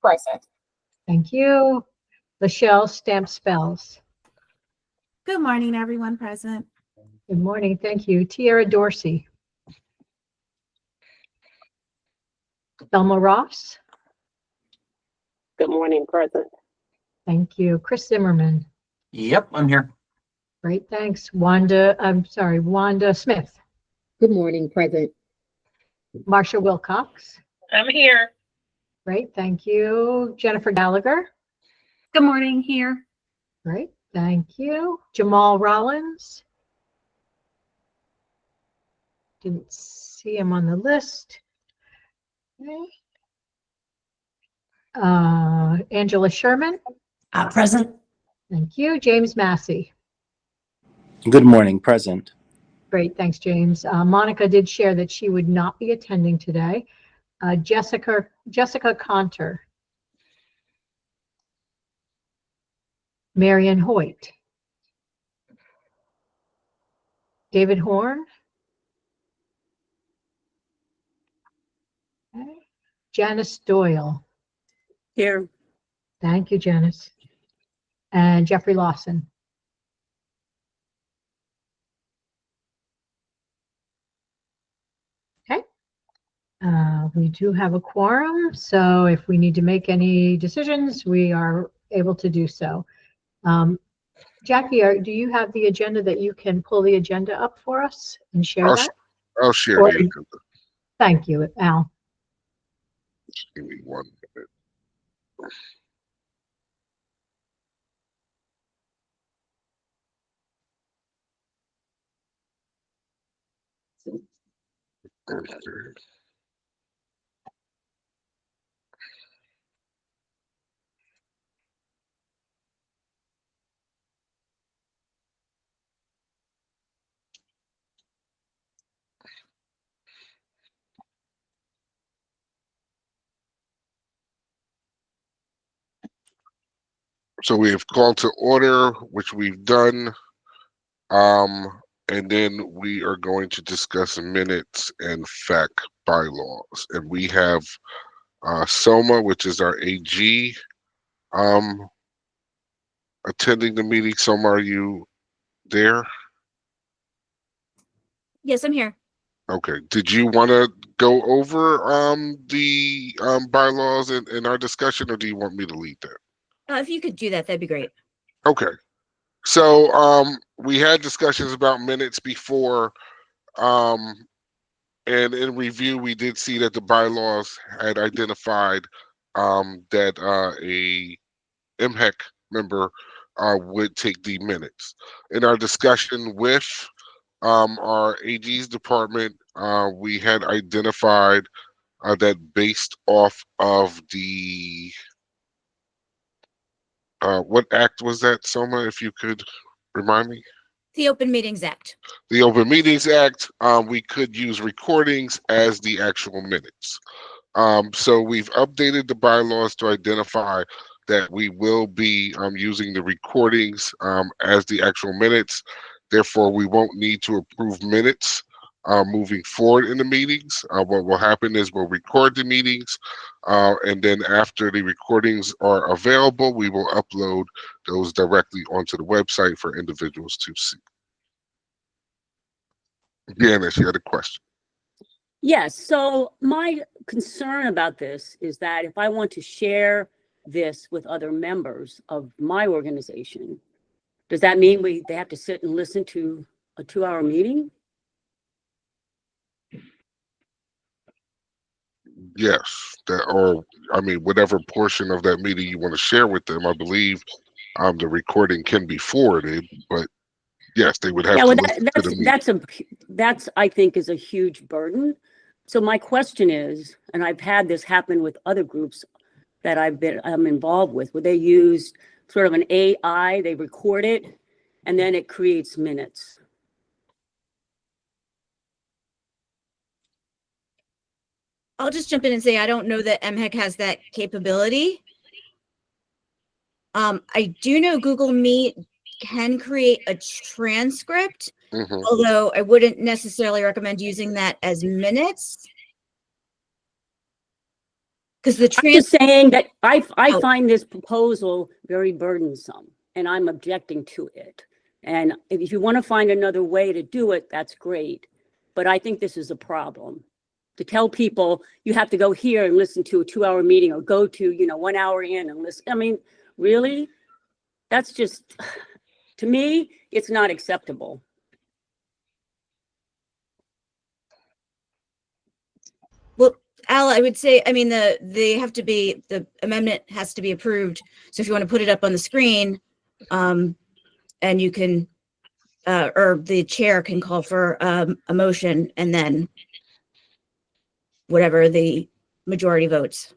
Present. Thank you. Michelle Stamp Spells. Good morning, everyone present. Good morning. Thank you. Tiara Dorsey. Thelma Ross. Good morning, present. Thank you. Chris Zimmerman. Yep, I'm here. Great, thanks. Wanda Smith. Good morning, present. Marsha Wilcox. I'm here. Great, thank you. Jennifer Gallagher. Good morning, here. Great, thank you. Jamal Rollins. Didn't see him on the list. Okay. Angela Sherman. Present. Thank you. James Massey. Good morning, present. Great, thanks, James. Monica did share that she would not be attending today. Jessica Conter. Marion Hoyt. David Horn. Okay. Janice Doyle. Here. Thank you, Janice. And Jeffrey Lawson. Okay. We do have a quorum, so if we need to make any decisions, we are able to do so. Jackie, do you have the agenda that you can pull the agenda up for us and share that? I'll share Or- the agenda. Thank you, Al. Just give me 1 minute. So we have called to order, which we've done. And then we are going to discuss minutes and FAAC bylaws. And we have Soma, which is our AG, attending the meeting. Soma, are you there? Yes, I'm here. Okay. Did you want to go over the bylaws in our discussion, or do you want me to lead that? If you could do that, that'd be great. Okay. So we had discussions about minutes before, and in review, we did see that the bylaws had identified that a MHEC member would take the minutes. In our discussion with our AG's department, we had identified that based off of the what act was that, Soma, if you could remind me? The Open Meetings Act. The Open Meetings Act, we could use recordings as the actual minutes. So we've updated the bylaws to identify that we will be using the recordings as the actual minutes. Therefore, we won't need to approve minutes moving forward in the meetings. What will happen is we'll record the meetings, and then after the recordings are available, we will upload those directly onto the website for individuals to see. Janice, you had a question. Yes, so my concern about this is that if I want to share this with other members of my organization, does that mean they have to sit and listen to a 2-hour meeting? Yes, or I mean, whatever portion of that meeting you want to share with them, I believe the recording can be forwarded, but yes, they would have to listen to the meeting. That's I think is a huge burden. So my question is, and I've had this happen with other groups that I'm involved with, where they use sort of an AI, they record it, and then it creates minutes. I'll just jump in and say I don't know that MHEC has that capability. I do know Google Meet can create a transcript, although I wouldn't necessarily recommend using that as minutes. Because the I'm just saying that I Oh. find this proposal very burdensome, and I'm objecting to it. And if you want to find another way to do it, that's great. But I think this is a problem. To tell people you have to go here and listen to a 2-hour meeting, or go to, 1 hour in and listen. I mean, really? That's just, to me, it's not acceptable. Well, Al, I would say, I mean, the amendment has to be approved. So if you want to put it up on the screen, and you can, or the chair can call for a motion, and then whatever the majority votes.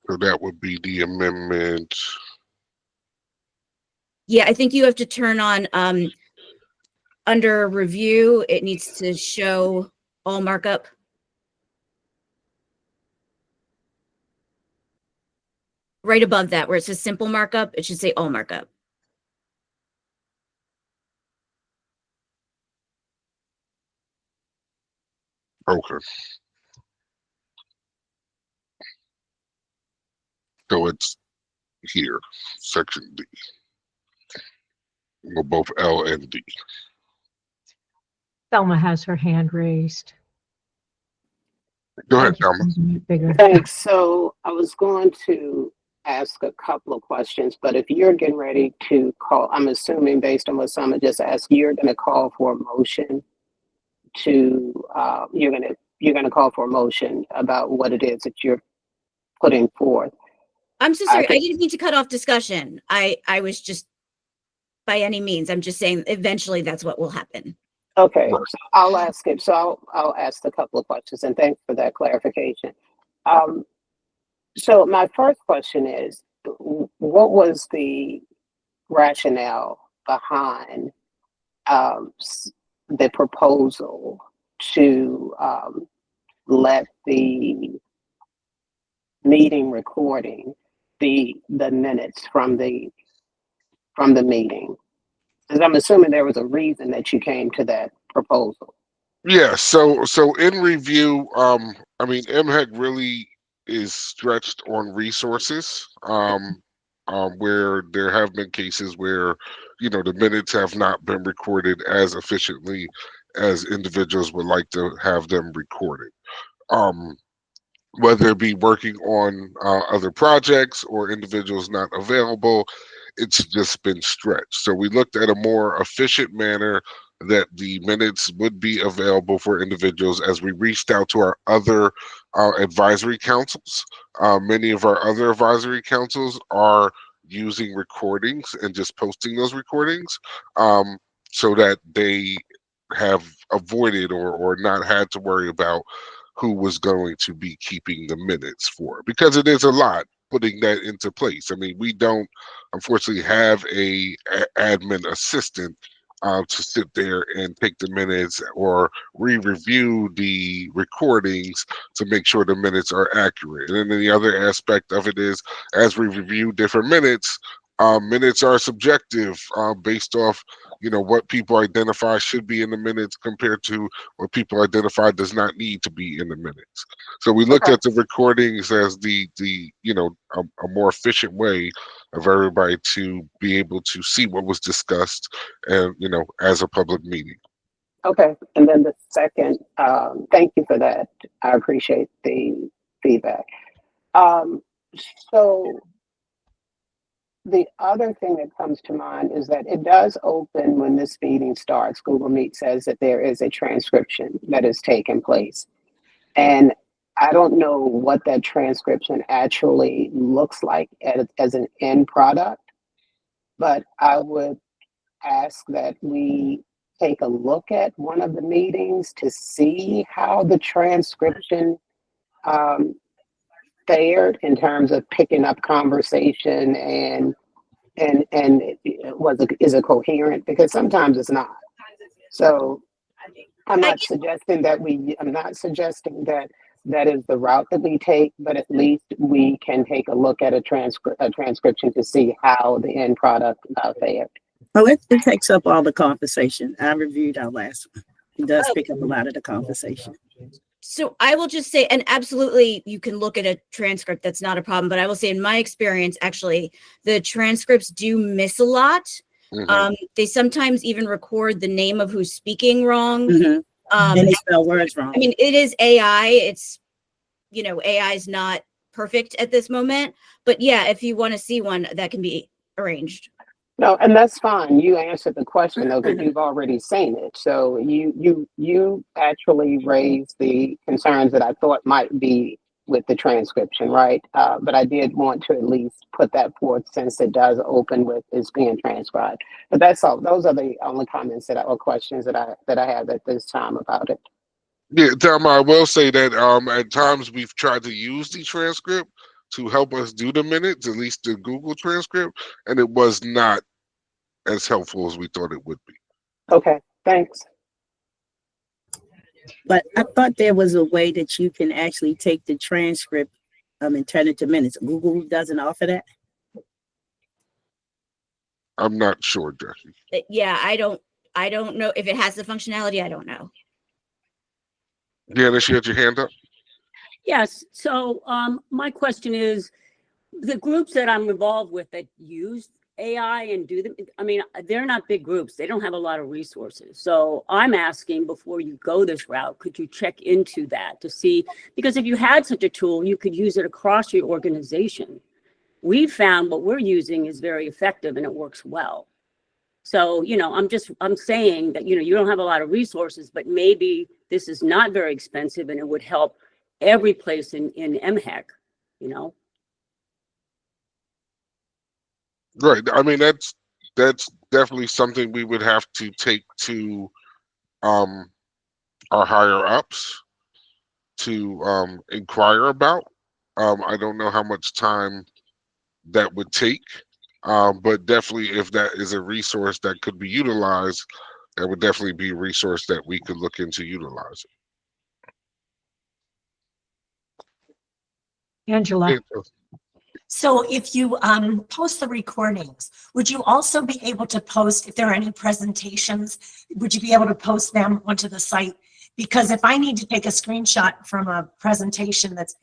So that would be the amendment. Yeah, I think you have to turn on, under review, it needs to show all markup. Right above that, where it says simple markup, it should say all markup. Okay. So it's here, section D. Well, both L and D. Thelma has her hand raised. Go ahead, Thank you for Thelma. making it bigger. Thanks. So I was going to ask a couple of questions, but if you're getting ready to call, I'm assuming based on what Summer just asked, you're going to call for a motion to, you're going to call for a motion about what it is that you're putting forth. I'm so sorry. I think- didn't mean to cut off discussion. I was just, by any means, I'm just saying eventually that's what will happen. Okay, so I'll ask it. So I'll ask a couple of questions, and thanks for that clarification. So my first question is, what was the rationale behind the proposal to let the meeting recording the minutes from the meeting? Because I'm assuming there was a reason that you came to that proposal. Yeah, so in review, I mean, MHEC really is stretched on resources, where there have been cases where, the minutes have not been recorded as efficiently as individuals would like to have them recorded. Whether it be working on other projects or individuals not available, it's just been stretched. So we looked at a more efficient manner that the minutes would be available for individuals as we reached out to our other advisory councils. Many of our other advisory councils are using recordings and just posting those recordings, so that they have avoided or not had to worry about who was going to be keeping the minutes for, because it is a lot putting that into place. I mean, we don't unfortunately have a admin assistant to sit there and take the minutes or re-review the recordings to make sure the minutes are accurate. And then the other aspect of it is, as we review different minutes, minutes are subjective, based off, what people identify should be in the minutes compared to what people identify does not need to be in the minutes. So we looked at the recordings as a more efficient way of everybody to be able to see what was discussed, and as a public meeting. Okay, and then the second, thank you for that. I appreciate the feedback. So the other thing that comes to mind is that it does open when this meeting starts. Google Meet says that there is a transcription that has taken place. And I don't know what that transcription actually looks like as an end product, but I would ask that we take a look at one of the meetings to see how the transcription fared in terms of picking up conversation and is it coherent? Because sometimes it's not. So I'm not suggesting that that is the route that we take, but at least we can take a look at a transcription to see how the end product fared. Well, it takes up all the conversation. I reviewed our last one. It does pick up a lot of the conversation. So I will just say, and absolutely you can look at a transcript, that's not a problem, but I will say in my experience, actually, the transcripts do miss a lot. They sometimes even record the name of who's speaking wrong. And they spell words wrong. I mean, it is AI. It's, you know, AI is not perfect at this moment, but yeah, if you want to see one, that can be arranged. No, and that's fine. You answered the question though, because you've already seen it. So you actually raised the concerns that I thought might be with the transcription, right? But I did want to at least put that forth since it does open with it's being transcribed. But that's all. Those are the only comments or questions that I have at this time about it. Yeah, Tom, I will say that at times we've tried to use the transcript to help us do the minutes, at least the Google transcript, and it was not as helpful as we thought it would be. Okay, thanks. But I thought there was a way that you can actually take the transcript and turn it to minutes. Google doesn't offer that. I'm not sure, Jackie. Yeah, I don't know if it has the functionality. I don't know. Janice, you had your hand up? Yes. So my question is, the groups that I'm involved with that use AI and do them, I mean, they're not big groups. They don't have a lot of resources. So I'm asking, before you go this route, could you check into that to see, because if you had such a tool, you could use it across your organization. We found what we're using is very effective and it works well. So, you know, I'm saying that, you know, you don't have a lot of resources, but maybe this is not very expensive and it would help every place in MHEC, you know? Right. I mean, that's definitely something we would have to take to our higher ups to inquire about. I don't know how much time that would take, but definitely if that is a resource that could be utilized, that would definitely be a resource that we could look into utilizing. Angela. So if you post the recordings, would you also be able to post, if there are any presentations, would you be able to post them onto the site? Because if I need to take a screenshot from a presentation that's,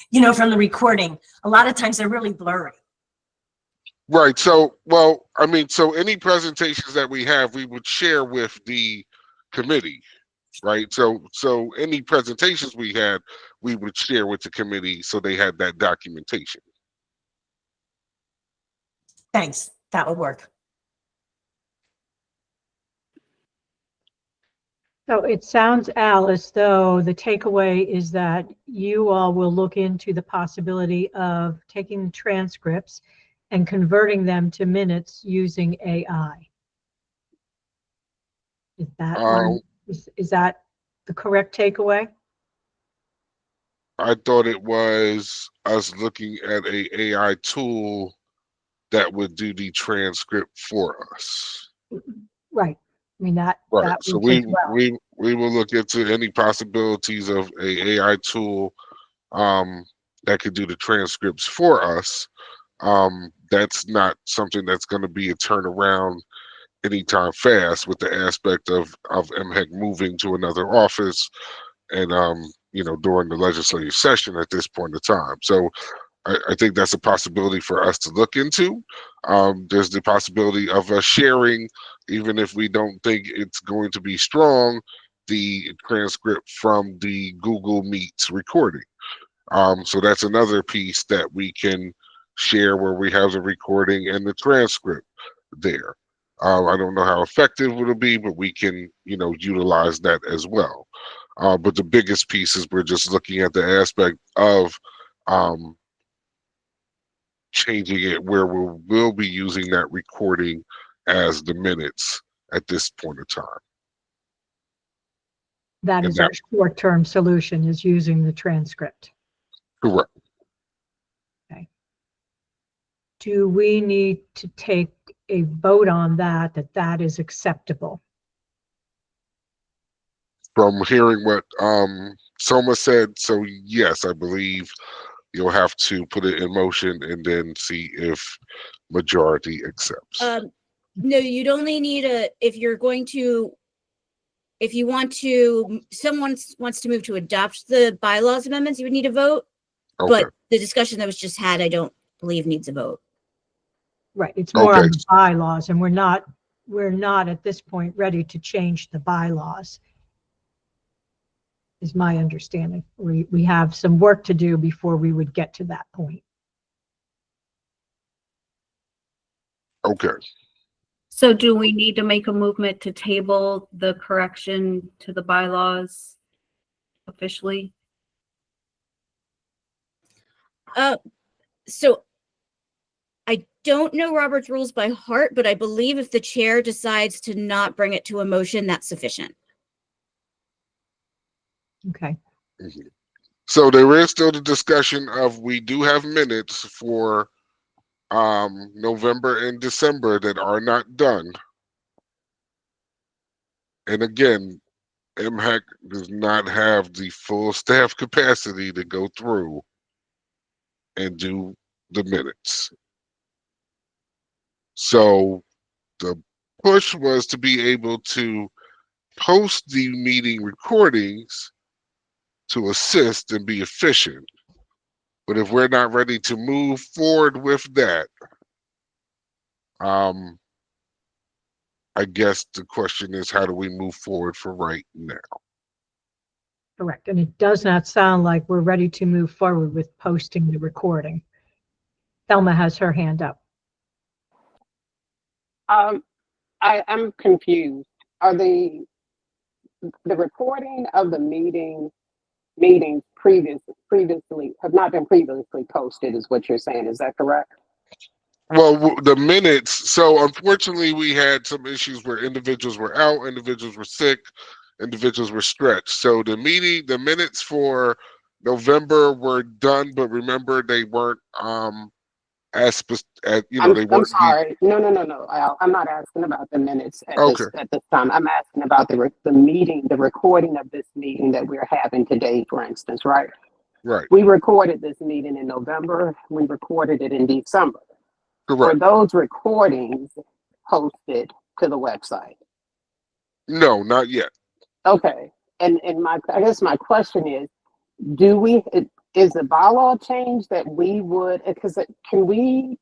you know, from the recording, a lot of times they're really blurry. Right. So, well, I mean, so any presentations that we have, we would share with the committee, right? So any presentations we had, we would share with the committee so they had that documentation. Thanks, that would work. So it sounds, Al, as though the takeaway is that you all will look into the possibility of taking transcripts and converting them to minutes using AI. Is that is that the correct takeaway? I thought it was us looking at a AI tool that would do the transcript for us. Right. I mean that. Right. That So we will look into any possibilities of a AI tool that could do the transcripts for us. That's not something that's going to be a turnaround anytime fast, with the aspect of MHEC moving to another office and you know, during the legislative session at this point in time. So I think that's a possibility for us to look into. There's the possibility of us sharing, even if we don't think it's going to be strong, the transcript from the Google Meets recording. So that's another piece that we can share, where we have the recording and the transcript there. I don't know how effective it'll be, but we can, you know, utilize that as well. But the biggest piece is we're just looking at the aspect of changing it where we'll be using that recording as the minutes at this point in time. That is our short-term solution, is using the transcript. Correct. Okay. Do we need to take a vote on that that is acceptable? From hearing what Soma said, so yes, I believe you'll have to put it in motion and then see if majority accepts. No, you'd only need if you're going to if you want to, someone wants to move to adopt the bylaws amendments, you would need a vote. Okay. But the discussion that was just had, I don't believe needs a vote. Right, it's more on Okay. the bylaws, and we're not at this point ready to change the bylaws, is my understanding. We have some work to do before we would get to that point. Okay. So do we need to make a movement to table the correction to the bylaws officially? So I don't know Robert's rules by heart, but I believe if the chair decides to not bring it to a motion, that's sufficient. Okay, So there is still the discussion of, we do have minutes for November and December that are not done. And again, MHAC does not have the full staff capacity to go through and do the minutes. So the push was to be able to post the meeting recordings to assist and be efficient. But if we're not ready to move forward with that, I guess the question is, how do we move forward for right now? correct. And it does not sound like we're ready to move forward with posting the recording. Thelma has her hand up. I'm confused. Are the recording of the meetings previously have not been previously posted, is what you're saying? Is that correct? Well, the minutes. So unfortunately, we had some issues where individuals were out, individuals were sick, individuals were stretched. So the minutes for November were done, but remember, they weren't as you know, they I'm weren't. sorry. No. I'm not asking about the minutes at Okay. this time. I'm asking about the meeting, the recording of this meeting that we're having today, for instance, right? Right. We recorded this meeting in November. We recorded it in December. Were Correct. those recordings posted to the website? No, not yet. Okay. And I guess my question is, is the bylaw change that we would, because can we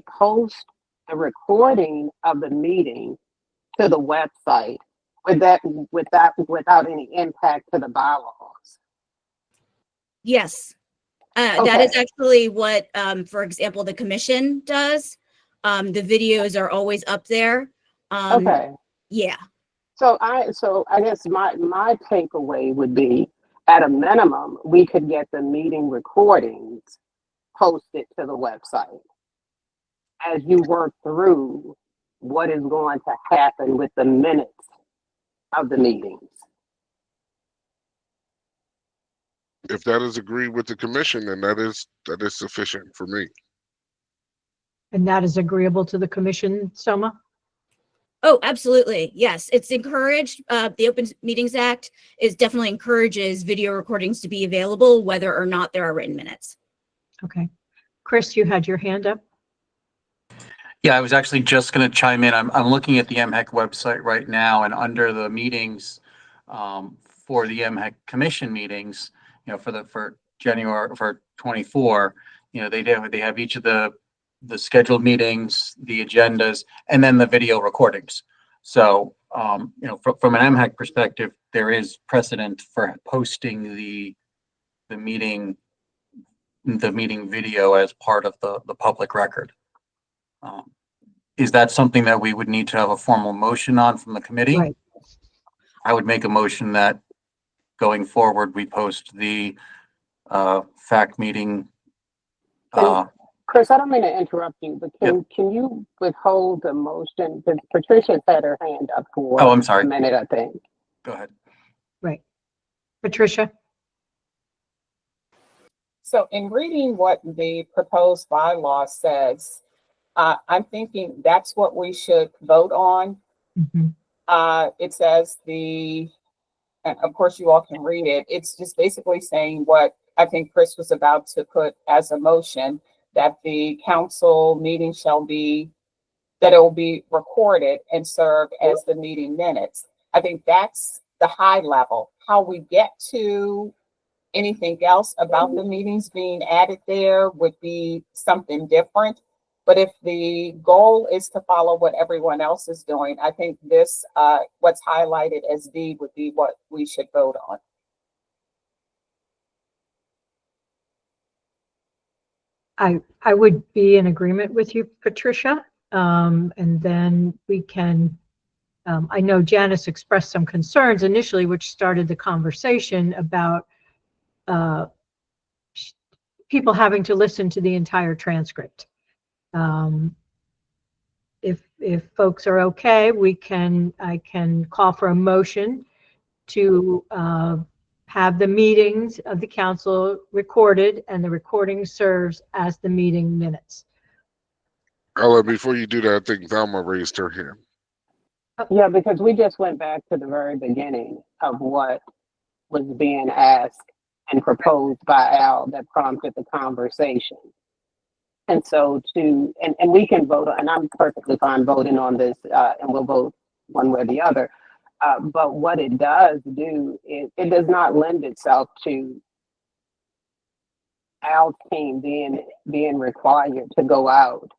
post the recording of the meeting to the website without any impact to the bylaws? Yes. That is actually what, for example, the commission does. The videos are always up there. Okay. Yeah. So I guess my takeaway would be, at a minimum, we could get the meeting recordings posted to the website as you work through what is going to happen with the minutes of the meetings. If that is agreed with the commission, then that is sufficient for me. And that is agreeable to the commission, Soma? Oh, absolutely. Yes, it's encouraged. The Open Meetings Act definitely encourages video recordings to be available, whether or not there are written minutes. Okay. Chris, you had your hand up? Yeah, I was actually just going to chime in. I'm looking at the MHEC website right now, and under the meetings for the MHEC commission meetings, you know, for January, for 24, you know, they have each of the scheduled meetings, the agendas, and then the video recordings. So, you know, from an MHEC perspective, there is precedent for posting the meeting video as part of the public record. Is that something that we would need to have a formal motion on from the committee? Right. I would make a motion that going forward, we post the FAAC meeting. Chris, I don't mean to interrupt you, but can you withhold the motion? Because Patricia's had her hand up for Oh, I'm sorry. a minute, I think. Go ahead. Right. Patricia? So in reading what the proposed bylaw says, I'm thinking that's what we should vote on. Mm-hmm. It says and of course you all can read it. It's just basically saying what I think Chris was about to put as a motion, that the council meeting that it will be recorded and serve as the meeting minutes. I think that's the high level. How we get to anything else about the meetings being added there would be something different. But if the goal is to follow what everyone else is doing, I think this, what's highlighted as D would be what we should vote on. I would be in agreement with you, Patricia. And then we can, I know Janice expressed some concerns initially, which started the conversation about people having to listen to the entire transcript. If folks are okay, I can call for a motion to have the meetings of the council recorded, and the recording serves as the meeting minutes. Ella, before you do that, I think Thelma raised her hand. Yeah, because we just went back to the very beginning of what was being asked and proposed by Al that prompted the conversation. And so and we can vote, and I'm perfectly fine voting on this, and we'll vote one way or the other. But what it does do is it does not lend itself to Al's team being required to go out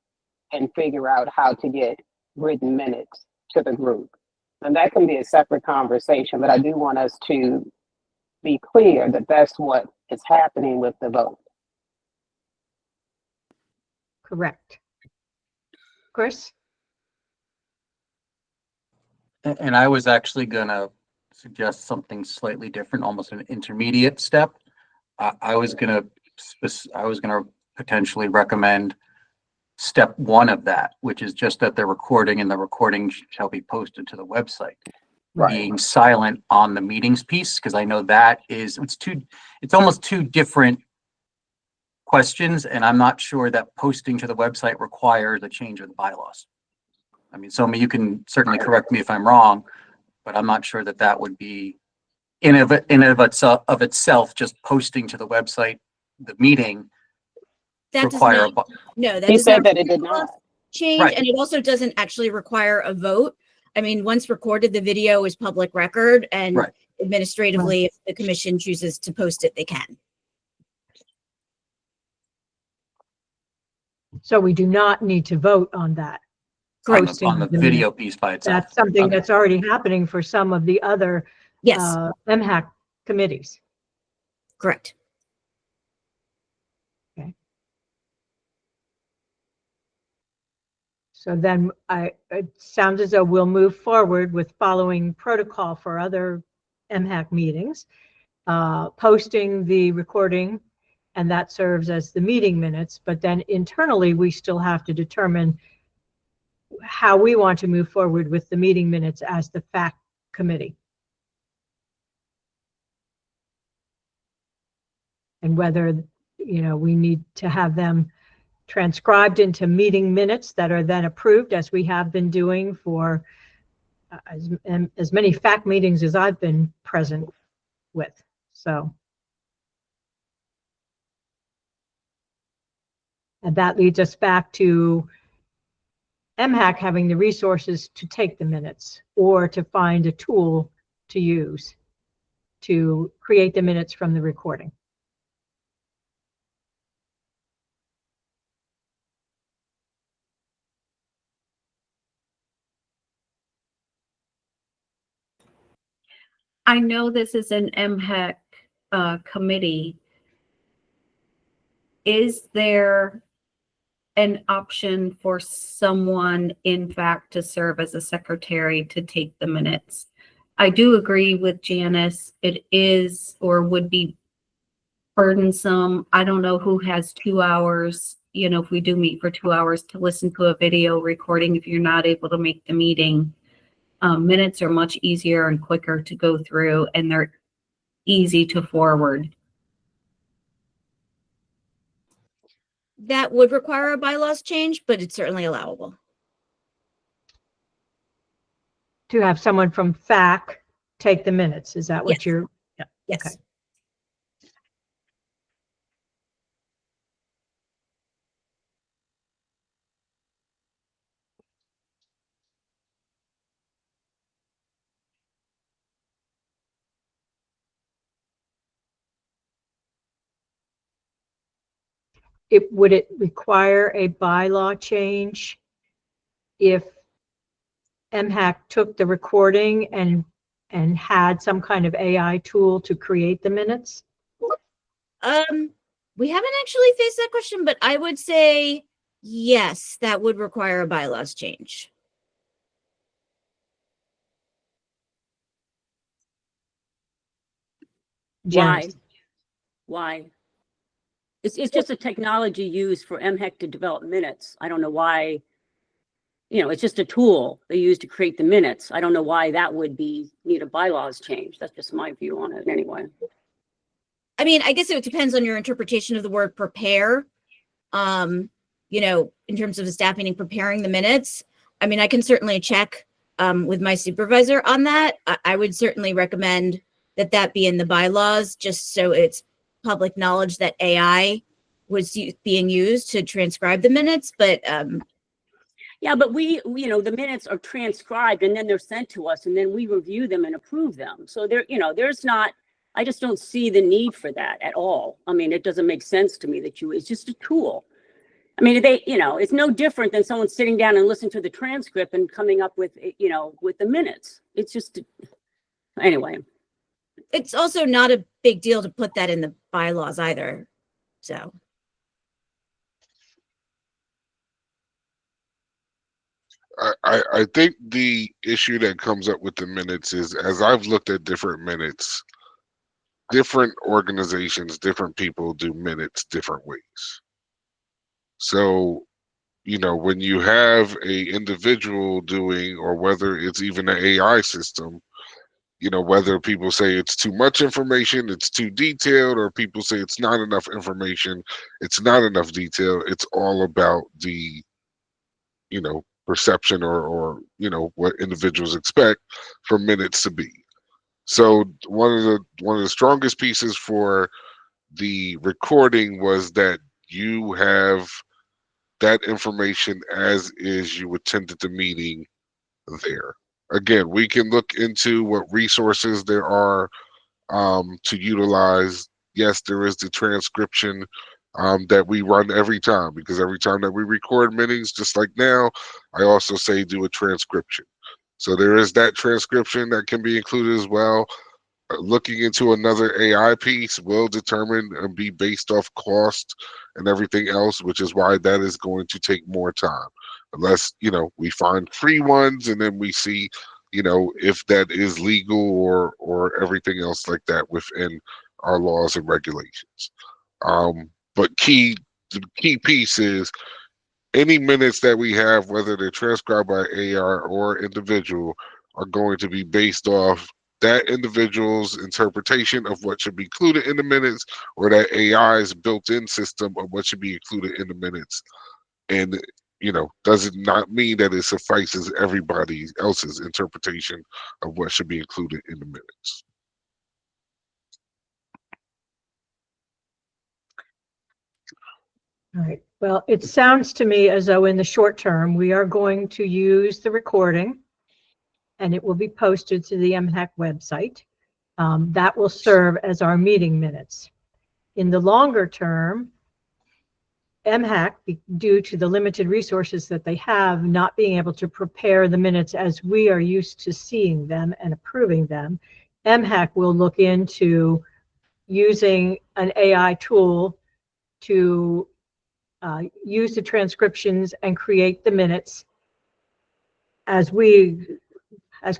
and figure out how to get written minutes to the group. And that can be a separate conversation, but I do want us to be clear that that's what is happening with the vote. Correct. Chris? And I was actually gonna suggest something slightly different, almost an intermediate step. I was gonna potentially recommend step one of that, which is just that the recording and the recording shall be posted to the website. Right. Being silent on the meetings piece, because I know that it's almost two different questions, and I'm not sure that posting to the website requires a change of the bylaws. I mean, so you can certainly correct me if I'm wrong, but I'm not sure that would be in of itself, just posting to the website the meeting That does require not, no, that He does said not that it did not. change, Right. and it also doesn't actually require a vote. I mean, once recorded, the video is public record, and Right. administratively, if the commission chooses to post it, they can. So we do not need to vote on that. Correct. on the video piece by itself. That's something Okay. that's already happening for some of the other Yes, MHAC committees. correct. So then it sounds as though we'll move forward with following protocol for other MHAC meetings, posting the recording, and that serves as the meeting minutes. But then internally, we still have to determine how we want to move forward with the meeting minutes as the FAAC committee. And whether, we need to have them transcribed into meeting minutes that are then approved, as we have been doing for as many FAAC meetings as I've been present with. So, and that leads us back to MHAC having the resources to take the minutes or to find a tool to use to create the minutes from the recording. I know this is an MHEC committee. Is there an option for someone, in fact, to serve as a secretary to take the minutes? I do agree with Janice. It is or would be burdensome. I don't know who has 2 hours, if we do meet for 2 hours, to listen to a video recording if you're not able to make the meeting. Minutes are much easier and quicker to go through, and they're easy to forward. That would require a bylaws change, but it's certainly allowable. To have someone from FAAC take the minutes, is that what Yes. you're? Yeah. Yes. Okay. would it require a bylaw change if MHAC took the recording and had some kind of AI tool to create the minutes? We haven't actually faced that question, but I would say yes, that would require a bylaws change. Why? Janice? Why? It's just a technology used for MHEC to develop minutes. I don't know why, it's just a tool they use to create the minutes. I don't know why that would need a bylaws change. That's just my view on it anyway. I mean, I guess it depends on your interpretation of the word prepare. In terms of the staff meeting preparing the minutes. I mean, I can certainly check with my supervisor on that. I would certainly recommend that be in the bylaws, just so it's public knowledge that AI was being used to transcribe the minutes. But yeah, but the minutes are transcribed and then they're sent to us and then we review them and approve them. So there's not, I just don't see the need for that at all. I mean, it doesn't make sense to me it's just a tool. I mean, it's no different than someone sitting down and listening to the transcript and coming up with the minutes. It's just, anyway. It's also not a big deal to put that in the bylaws either. So. I think the issue that comes up with the minutes is, as I've looked at different minutes, different organizations, different people do minutes different ways. So, when you have a individual doing, or whether it's even an AI system, whether people say it's too much information, it's too detailed, or people say it's not enough information, it's not enough detail. It's all about the, perception or what individuals expect for minutes to be. So one of the strongest pieces for the recording was that you have that information as is you attended the meeting there. Again, we can look into what resources there are to utilize. Yes, there is the transcription that we run every time, because every time that we record meetings, just like now, I also say do a transcription. So there is that transcription that can be included as well. Looking into another AI piece will determine and be based off cost and everything else, which is why that is going to take more time. Unless, we find free ones and then we see, if that is legal or everything else like that within our laws and regulations. But the key piece is any minutes that we have, whether they're transcribed by AI or individual, are going to be based off that individual's interpretation of what should be included in the minutes, or that AI's built-in system of what should be included in the minutes. And, does it not mean that it suffices everybody else's interpretation of what should be included in the minutes. All right. Well, it sounds to me as though in the short term, we are going to use the recording and it will be posted to the MHAC website. That will serve as our meeting minutes. In the longer term, MHAC, due to the limited resources that they have, not being able to prepare the minutes as we are used to seeing them and approving them, MHAC will look into using an AI tool to use the transcriptions and create the minutes as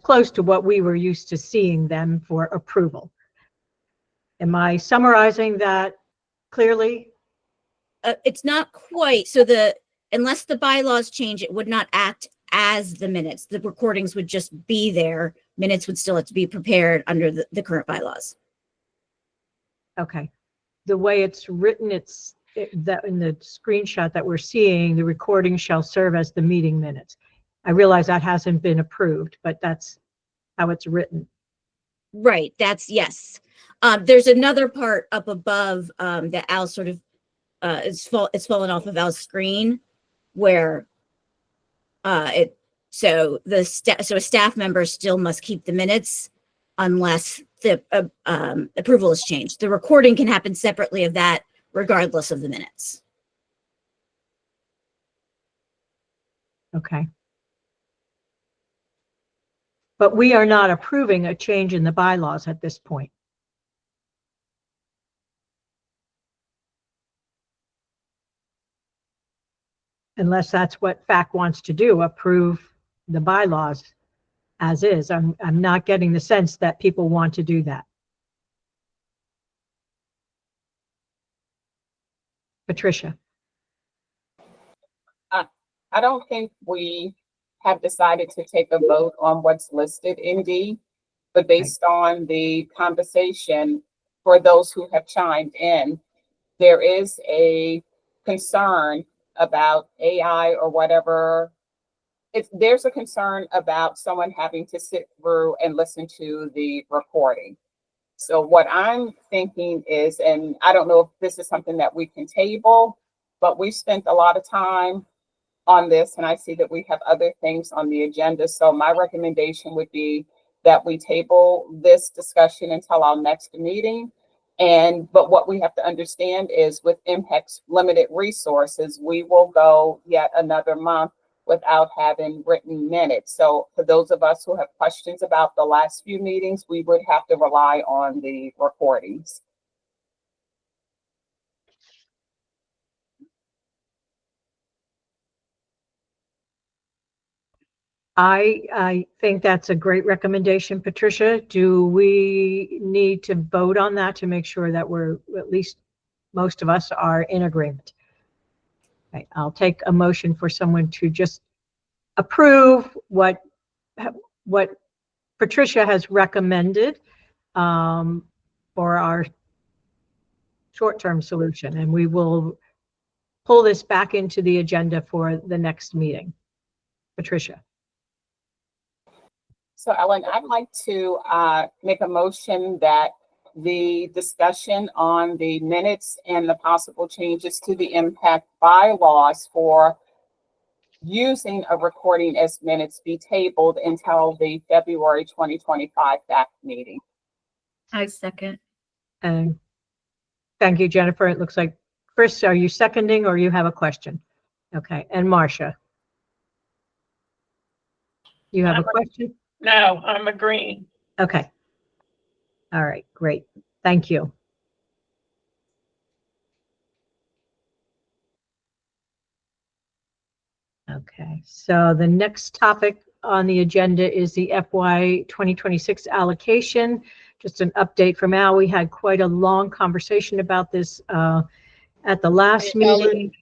close to what we were used to seeing them for approval. Am I summarizing that clearly? It's not quite. So unless the bylaws change, it would not act as the minutes. The recordings would just be there. Minutes would still have to be prepared under the current bylaws. Okay. The way it's written, that in the screenshot that we're seeing, the recording shall serve as the meeting minutes. I realize that hasn't been approved, but that's how it's written. Right. Yes. There's another part up above that Al sort of it's fallen off of Al's screen, where so a staff member still must keep the minutes unless the approval is changed. The recording can happen separately of that, regardless of the minutes. Okay. But we are not approving a change in the bylaws at this point. Unless that's what FAAC wants to do, approve the bylaws as is. I'm not getting the sense that people want to do that. Patricia. I don't think we have decided to take a vote on what's listed in D, but based on the conversation, for those who have chimed in, there is a concern about AI or whatever. There's a concern about someone having to sit through and listen to the recording. So what I'm thinking is, and I don't know if this is something that we can table, but we spent a lot of time on this, and I see that we have other things on the agenda. So my recommendation would be that we table this discussion until our next meeting. But what we have to understand is with MHEC's limited resources, we will go yet another month without having written minutes. So for those of us who have questions about the last few meetings, we would have to rely on the recordings. I think that's a great recommendation, Patricia. Do we need to vote on that to make sure that we're, at least most of us are in agreement? Okay, I'll take a motion for someone to just approve what Patricia has recommended for our short-term solution, and we will pull this back into the agenda for the next meeting. Patricia. So Ellen, I'd like to make a motion that the discussion on the minutes and the possible changes to the impact bylaws for using a recording as minutes be tabled until the February 2025 FAAC meeting. I second. And thank you, Jennifer. It looks like, Chris, are you seconding or you have a question? Okay, and Marcia? You have a question? No, I'm agreeing. Okay. All right, great. Thank you. Okay, so the next topic on the agenda is the FY 2026 allocation. Just an update from Al. We had quite a long conversation about this at the last meeting.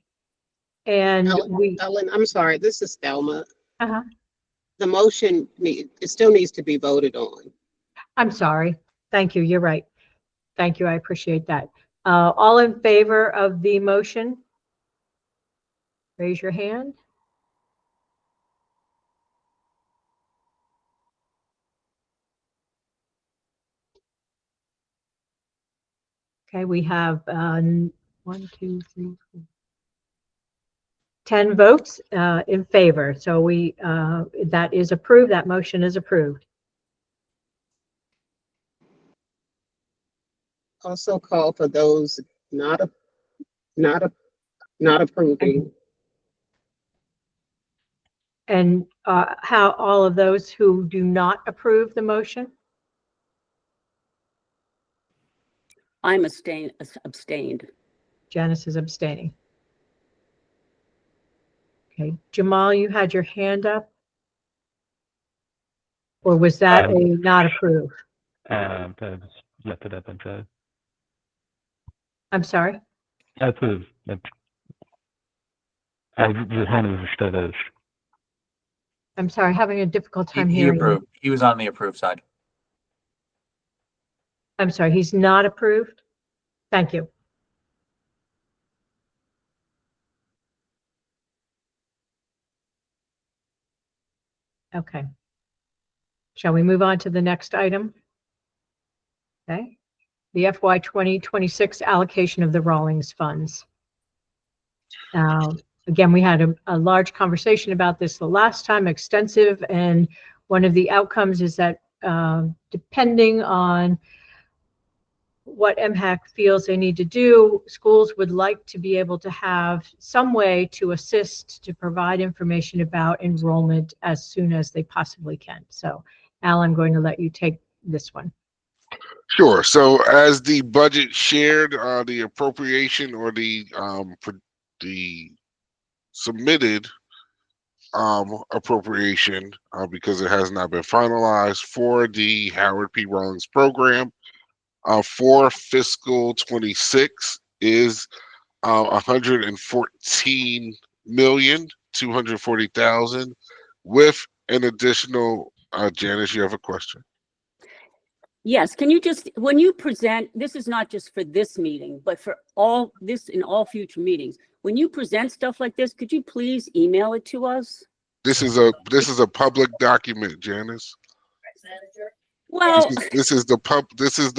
And Ellen, I'm sorry, this is Thelma. Uh-huh. The motion, it still needs to be voted on. I'm sorry. Thank you. You're right. Thank you. I appreciate that. All in favor of the motion? Raise your hand. Okay, we have 1, 2, 3, 4, 10 votes in favor. So that is approved. That motion is approved. Also call for those not approving. And how all of those who do not approve the motion? I'm abstained. Janice is abstaining. Okay, Jamal, you had your hand up? Or was that a not approve? I just left it up and I'm sorry? approve. I just understood as. I'm sorry, having a difficult time He hearing you. approved. He was on the approved side. I'm sorry, he's not approved? Thank you. Okay. Shall we move on to the next item? Okay. The FY 2026 allocation of the Rawlings funds. Again, we had a large conversation about this the last time, extensive, and one of the outcomes is that depending on what MHAC feels they need to do. Schools would like to be able to have some way to assist, to provide information about enrollment as soon as they possibly can. So Al, I'm going to let you take this one. Sure. So as the budget shared, the appropriation or the submitted appropriation, because it has not been finalized for the Howard P. Rawlings program for fiscal 26 is 114,240,000 with an additional. Janice, you have a question? Yes, can you just, when you present, this is not just for this meeting, but for all this in all future meetings. When you present stuff like this, could you please email it to us? This is a public document, Janice. Well, This is the public So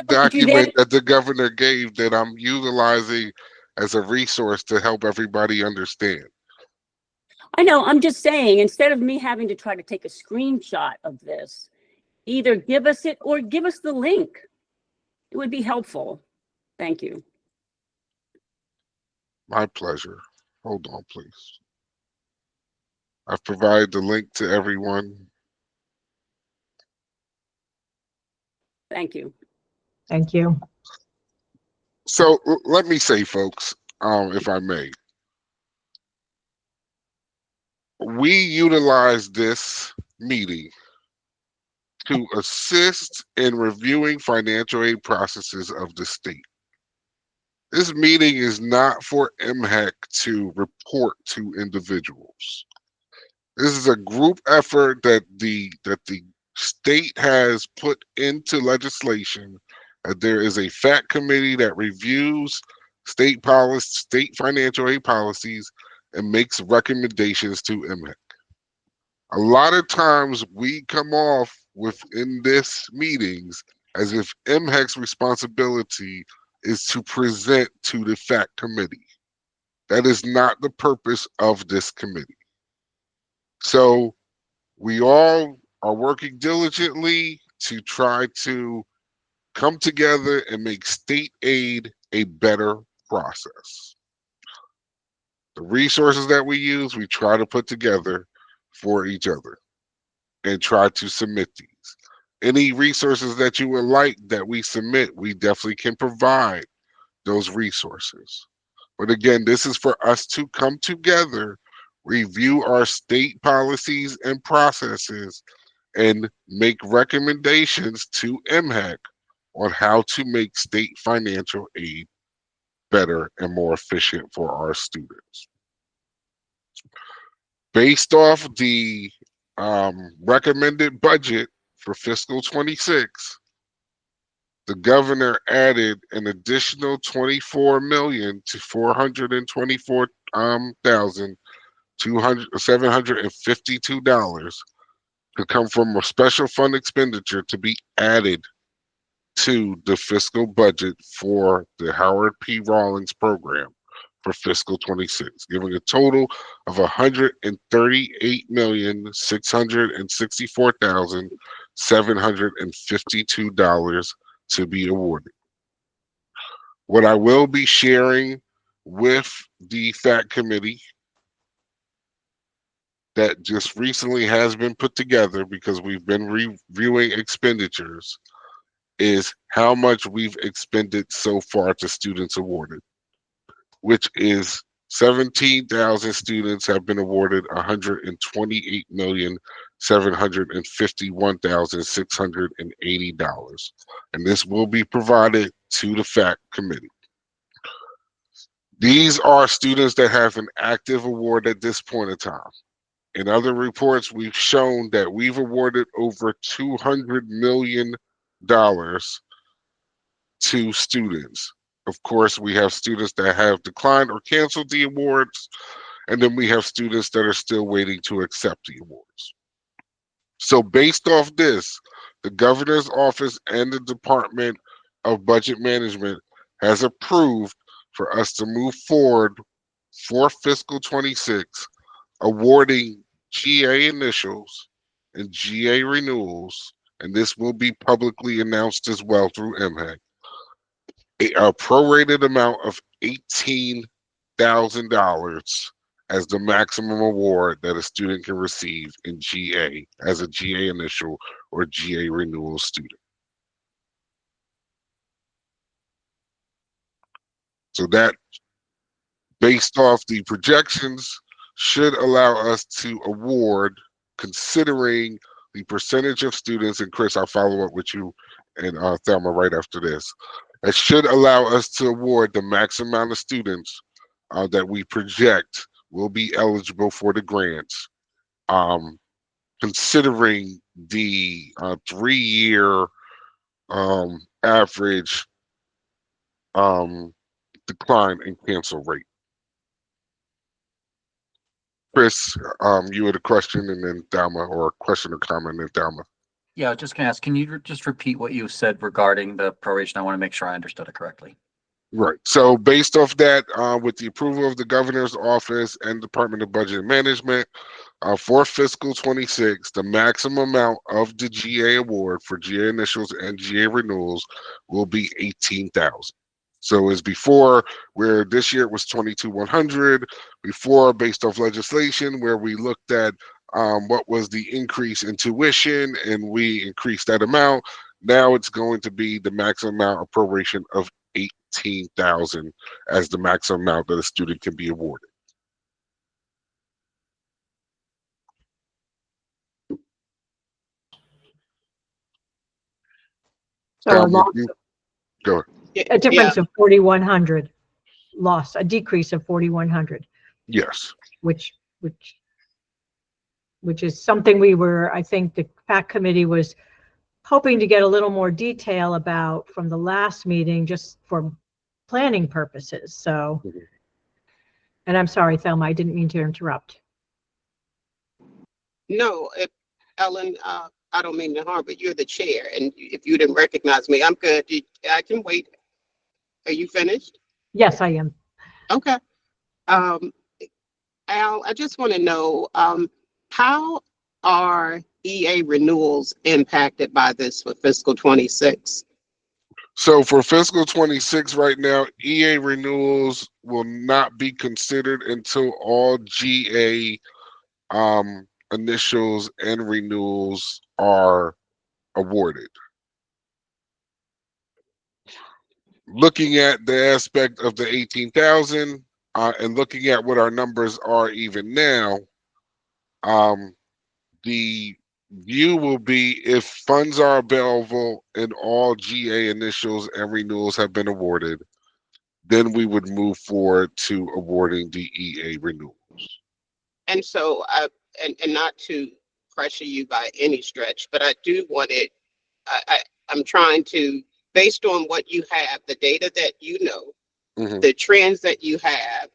document that the governor gave that I'm utilizing as a resource to help everybody understand. I know, I'm just saying, instead of me having to try to take a screenshot of this, either give us it or give us the link. It would be helpful. Thank you. My pleasure. Hold on, please. I've provided the link to everyone. Thank you. Thank you. So let me say, folks, if I may, we utilize this meeting to assist in reviewing financial aid processes of the state. This meeting is not for MHEC to report to individuals. This is a group effort that the state has put into legislation. There is a FAAC committee that reviews state policy, state financial aid policies, and makes recommendations to MHEC. A lot of times we come off within this meetings as if MHEC's responsibility is to present to the FAAC committee. That is not the purpose of this committee. So we all are working diligently to try to come together and make state aid a better process. The resources that we use, we try to put together for each other and try to submit these. Any resources that you would like that we submit, we definitely can provide those resources. But again, this is for us to come together, review our state policies and processes, and make recommendations to MHEC on how to make state financial aid better and more efficient for our students. Based off the recommended budget for fiscal 26, the governor added an additional $24,752,752 to come from a special fund expenditure to be added to the fiscal budget for the Howard P. Rawlings program for fiscal 26, giving a total of $138,664,752 to be awarded. What I will be sharing with the FAAC committee that just recently has been put together because we've been reviewing expenditures is how much we've expended so far to students awarded, which is 17,000 students have been awarded $128,751,680. And this will be provided to the FAAC committee. These are students that have an active award at this point in time. In other reports, we've shown that we've awarded over $200 million to students. Of course, we have students that have declined or canceled the awards, and then we have students that are still waiting to accept the awards. So based off this, the governor's office and the Department of Budget Management has approved for us to move forward for fiscal 26, awarding GA initials and GA renewals, and this will be publicly announced as well through MHEC, a prorated amount of $18,000 as the maximum award that a student can receive in GA as a GA initial or GA renewal student. So that, based off the projections, should allow us to award, considering the percentage of students, and Chris, I'll follow up with you and Thelma right after this. It should allow us to award the max amount of students that we project will be eligible for the grants, considering the 3-year average decline in cancel rate. Chris, you had a question, and then Thelma, or a question or comment, and then Thelma. Yeah, I was just gonna ask, can you just repeat what you said regarding the proration? I want to make sure I understood it correctly. Right. So based off that, with the approval of the governor's office and Department of Budget and Management, for fiscal 26, the maximum amount of the GA award for GA initials and GA renewals will be $18,000. So as before, where this year it was $22,100. Before, based off legislation, where we looked at what was the increase in tuition and we increased that amount. Now it's going to be the maximum amount of proration of $18,000 as the maximum amount that a student can be awarded. So a loss, Go ahead. a difference of 4,100 loss, a decrease of 4,100, Yes. which is something we were, I think the FAAC committee was hoping to get a little more detail about from the last meeting, just for planning purposes. So, and I'm sorry, Thelma, I didn't mean to interrupt. No, Ellen, I don't mean to harm, but you're the chair, and if you didn't recognize me, I'm good. I can wait. Are you finished? Yes, I am. Okay. Al, I just want to know, how are EA renewals impacted by this for fiscal 26? So for fiscal 26 right now, EA renewals will not be considered until all GA initials and renewals are awarded. Looking at the aspect of the 18,000 and looking at what our numbers are even now, the view will be if funds are available and all GA initials and renewals have been awarded, then we would move forward to awarding the EA renewals. And so, and not to pressure you by any stretch, but I do want it, I'm trying to, based on what you have, the data that you know, the trends that you have,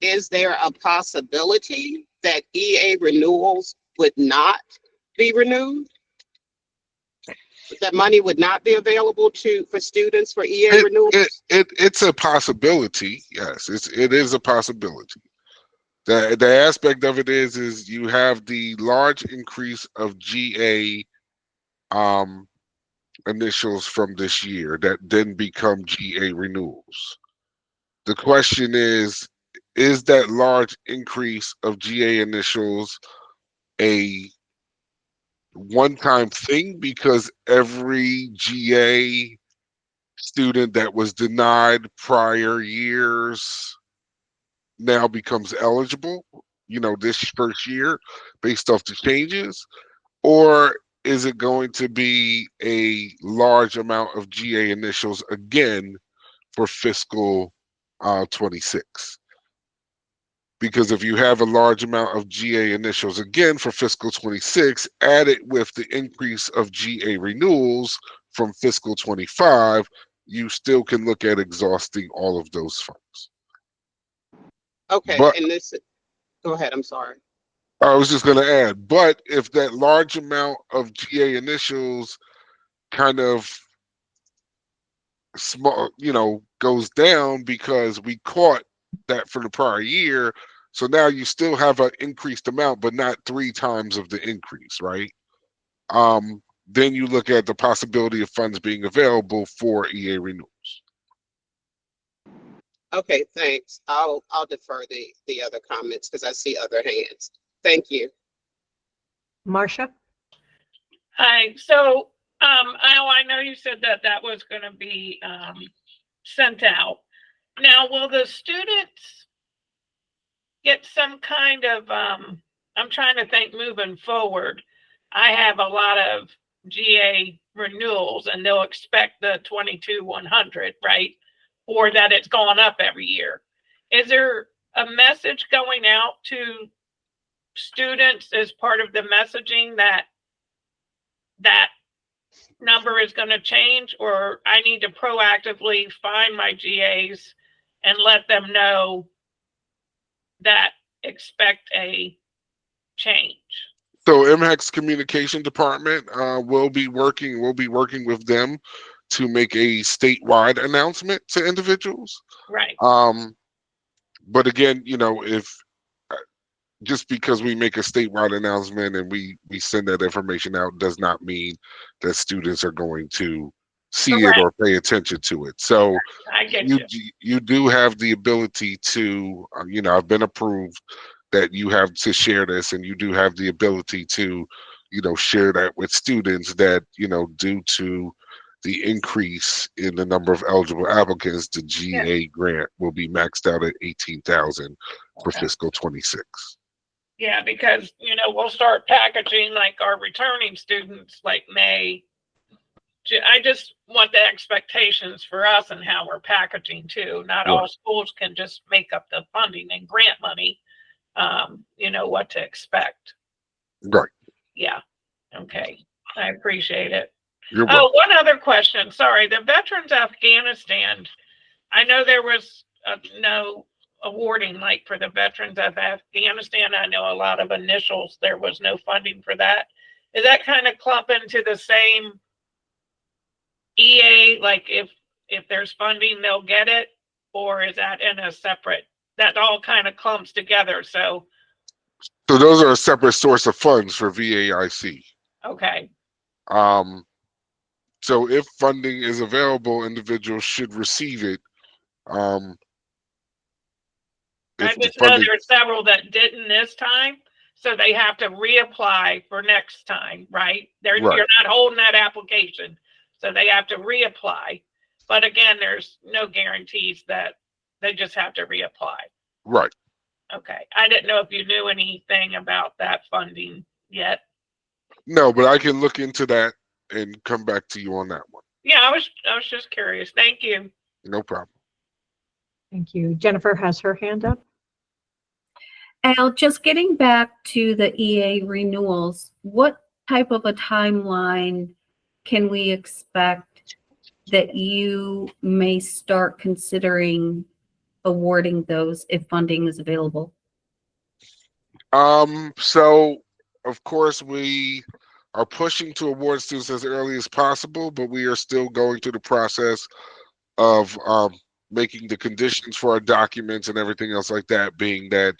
is there a possibility that EA renewals would not be renewed? That money would not be available for students for EA renewals? It's a possibility. Yes, it is a possibility. The aspect of it is you have the large increase of GA initials from this year that then become GA renewals. The question is that large increase of GA initials a one-time thing because every GA student that was denied prior years now becomes eligible, this first year based off the changes? Or is it going to be a large amount of GA initials again for fiscal 26? Because if you have a large amount of GA initials again for fiscal 26, added with the increase of GA renewals from fiscal 25, you still can look at exhausting all of those funds. Okay, But, and this, go ahead, I'm sorry. I was just going to add, but if that large amount of GA initials kind of small, goes down because we caught that for the prior year, so now you still have an increased amount, but not 3 times of the increase, right? Then you look at the possibility of funds being available for EA renewals. Okay, thanks. I'll defer the other comments because I see other hands. Thank you. Marcia? Hi, so, Al, I know you said that that was gonna be, sent out. Now, will the students get some kind of, I'm trying to think moving forward. I have a lot of GA renewals and they'll expect the 22-100, right? Or that it's gone up every year. Is there a message going out to students as part of the messaging that that number is going to change, or I need to proactively find my GAs and let them know that expect a change? So MHEC's communication department will be working with them to make a statewide announcement to individuals. Right. But again, you know, if just because we make a statewide announcement and we send that information out does not mean that students are going to see it or pay attention to it. So I get you. you do have the ability to, you know, I've been approved that you have to share this, and you do have the ability to, you know, share that with students that, you know, due to the increase in the number of eligible applicants, the GA grant will be maxed out at 18,000 for fiscal 26. Yeah, because, you know, we'll start packaging like our returning students like May. I just want the expectations for us and how we're packaging too. Not all schools can just make up the funding and grant money. You know what to expect. Right. Yeah. Okay. I appreciate it. You're welcome. Oh, one other question. Sorry. The Veterans Afghanistan, I know there was no awarding like for the Veterans of Afghanistan. I know a lot of initials, there was no funding for that. Is that kind of clump into the same EA, like if there's funding, they'll get it? Or is that in a separate, that all kind of clumps together? So those are a separate source of funds for VAIC. okay. So if funding is available, individuals should receive it. I just know there's several that didn't this time, so they have to reapply for next time, right? You're not holding that application, so they have to reapply. But again, there's no guarantees that they just have to reapply. Right. Okay. I didn't know if you knew anything about that funding yet. No, but I can look into that and come back to you on that one. Yeah, I was just curious. Thank you. No problem. Thank you. Jennifer has her hand up. Al, just getting back to the EA renewals, what type of a timeline can we expect that you may start considering awarding those if funding is available? So of course we are pushing to award students as early as possible, but we are still going through the process of making the conditions for our documents and everything else like that, being that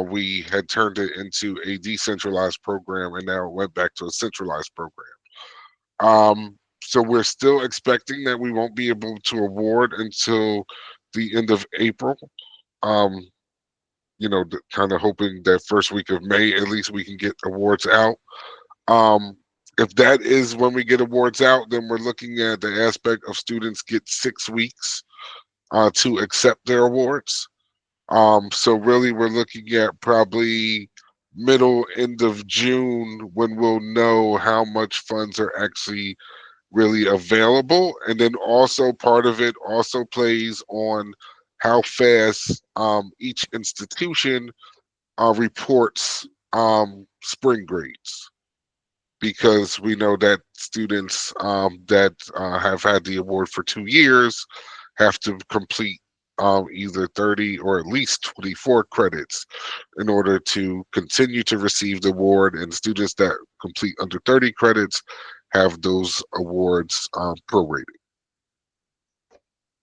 we had turned it into a decentralized program and now it went back to a centralized program. So we're still expecting that we won't be able to award until the end of April. You know, kind of hoping that first week of May, at least we can get awards out. If that is when we get awards out, then we're looking at the aspect of students get 6 weeks to accept their awards. So really we're looking at probably end of June when we'll know how much funds are actually really available. And then also part of it also plays on how fast each institution reports spring grades. Because we know that students that have had the award for 2 years have to complete either 30 or at least 24 credits in order to continue to receive the award, and students that complete under 30 credits have those awards prorated.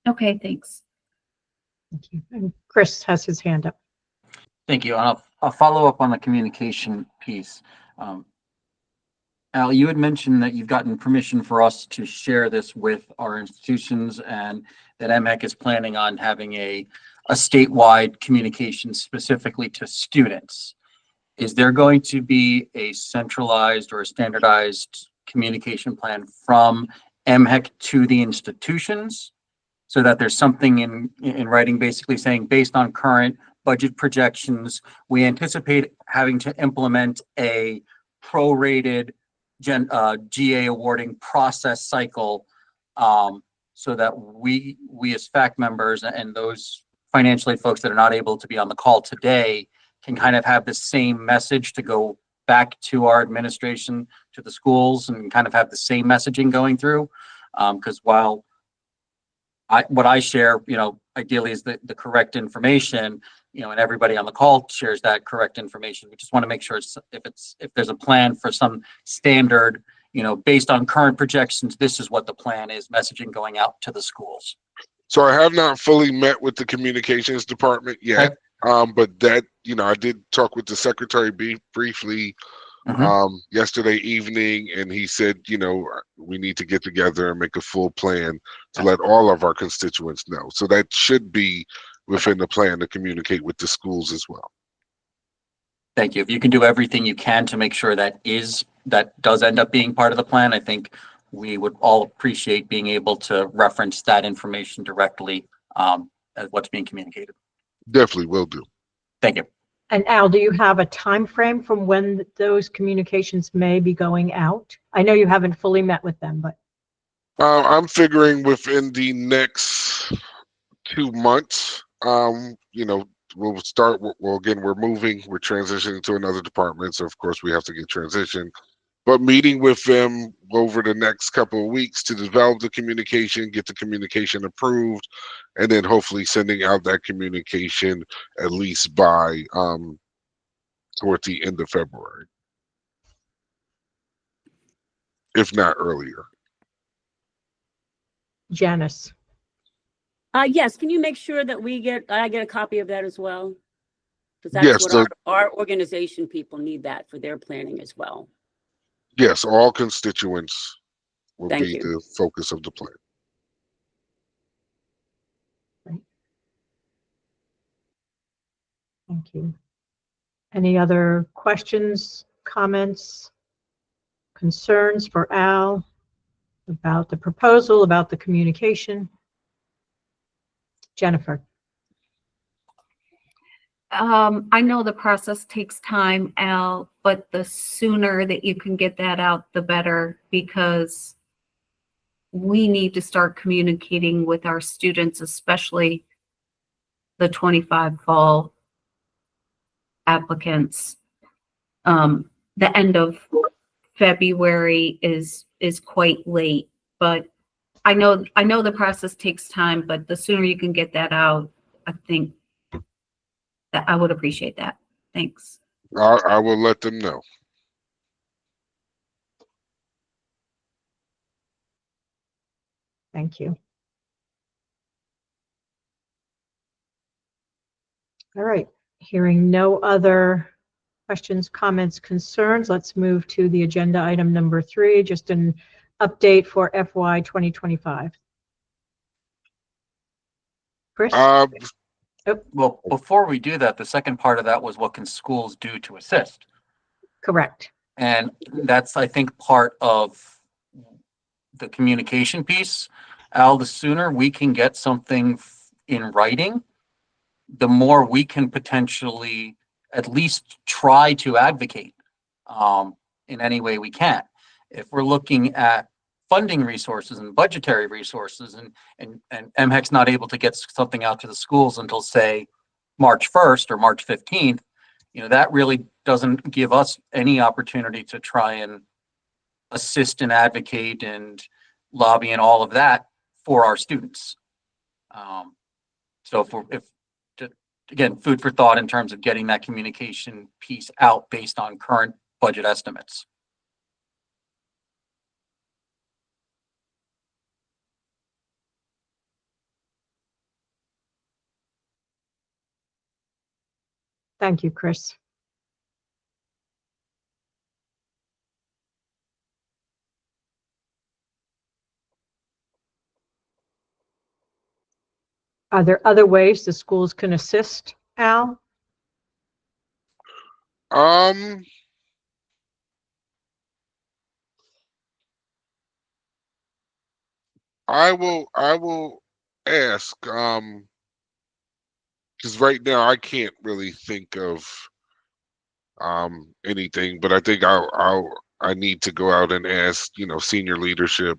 Okay, thanks. Thank you. And Chris has his hand up. Thank you. I'll follow up on the communication piece. Al, you had mentioned that you've gotten permission for us to share this with our institutions and that MHEC is planning on having a statewide communication specifically to students. Is there going to be a centralized or a standardized communication plan from MHEC to the institutions so that there's something in writing basically saying, based on current budget projections, we anticipate having to implement a prorated GA awarding process cycle, so that we as FAAC members and those financial aid folks that are not able to be on the call today can kind of have the same message to go back to our administration, to the schools, and kind of have the same messaging going through. Because while what I share, ideally is the correct information, and everybody on the call shares that correct information. We just want to make sure if there's a plan for some standard, based on current projections, this is what the plan is, messaging going out to the schools. So I have not fully met with the communications department yet. Okay. But that, I did talk with the secretary briefly yesterday evening, and he said, we need to get together and make a full plan to let all of our constituents know. So that should be within the plan to communicate with the schools as well. Thank you. If you can do everything you can to make sure that does end up being part of the plan, I think we would all appreciate being able to reference that information directly as what's being communicated. Definitely will do. Thank you. And Al, do you have a time frame from when those communications may be going out? I know you haven't fully met with them, but I'm figuring within the next 2 months. We'll start. Again, we're moving. We're transitioning to another department, so of course we have to get transitioned. But meeting with them over the next couple of weeks to develop the communication, get the communication approved, and then hopefully sending out that communication at least by toward the end of February, if not earlier. Janice. Yes, can you make sure that I get a copy of that as well? Because that's Yes, what our organization people need that for their planning as well. Yes, all constituents will Thank be you. the focus of the plan. Thank you. Any other questions, comments, concerns for Al about the proposal, about the communication? Jennifer. I know the process takes time, Al, but the sooner that you can get that out, the better, because we need to start communicating with our students, especially the 25 fall applicants. The end of February is quite late, but I know the process takes time, but the sooner you can get that out, I think that I would appreciate that. Thanks. I will let them know. Thank you. All right, hearing no other questions, comments, concerns, let's move to the agenda item number 3, just an update for FY 2025. Chris? Well, before we do that, the second part of that was what can schools do to assist? Correct. And that's, I think, part of the communication piece. Al, the sooner we can get something in writing, the more we can potentially at least try to advocate in any way we can. If we're looking at funding resources and budgetary resources, and MHEC's not able to get something out to the schools until, say, March 1st or March 15th, that really doesn't give us any opportunity to try and assist and advocate and lobby and all of that for our students. So again, food for thought in terms of getting that communication piece out based on current budget estimates. Thank you, Chris. Are there other ways the schools can assist, Al? I will ask, because right now I can't really think of anything, but I think I need to go out and ask, senior leadership,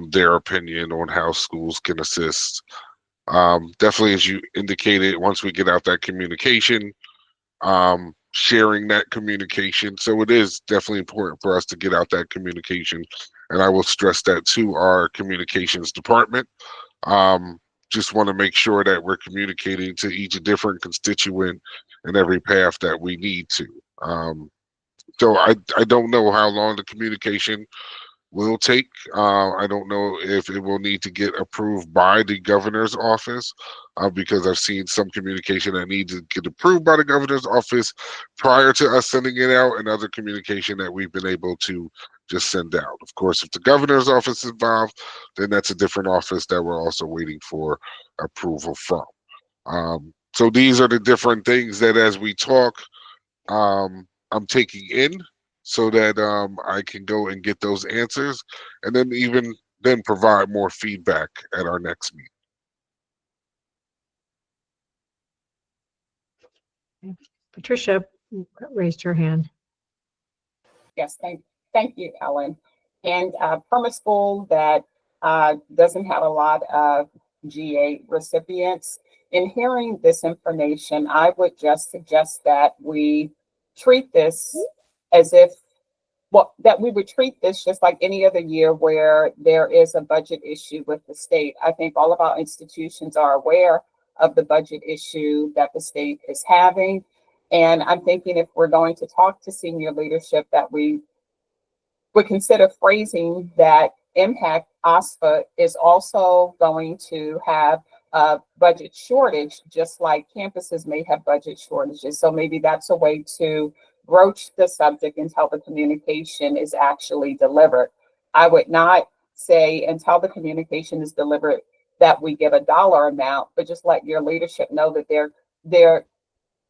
their opinion on how schools can assist. Definitely, as you indicated, once we get out that communication, sharing that communication. So it is definitely important for us to get out that communication. And I will stress that to our communications department. Just want to make sure that we're communicating to each different constituent in every path that we need to. So I don't know how long the communication will take. I don't know if it will need to get approved by the governor's office, because I've seen some communication that needs to get approved by the governor's office prior to us sending it out, and other communication that we've been able to just send out. Of course, if the governor's office is involved, then that's a different office that we're also waiting for approval from. So these are the different things that, as we talk, I'm taking in, so that I can go and get those answers, and then even then provide more feedback at our next meeting. Patricia raised her hand. Yes, thank you, Ellen. And from a school that doesn't have a lot of GA recipients, in hearing this information, I would just suggest that we treat this as if, that we would treat this just like any other year where there is a budget issue with the state. I think all of our institutions are aware of the budget issue that the state is having. And I'm thinking, if we're going to talk to senior leadership, that we would consider phrasing that impact OSFA is also going to have a budget shortage, just like campuses may have budget shortages. So maybe that's a way to broach the subject until the communication is actually delivered. I would not say until the communication is delivered that we give a dollar amount, but just let your leadership know that there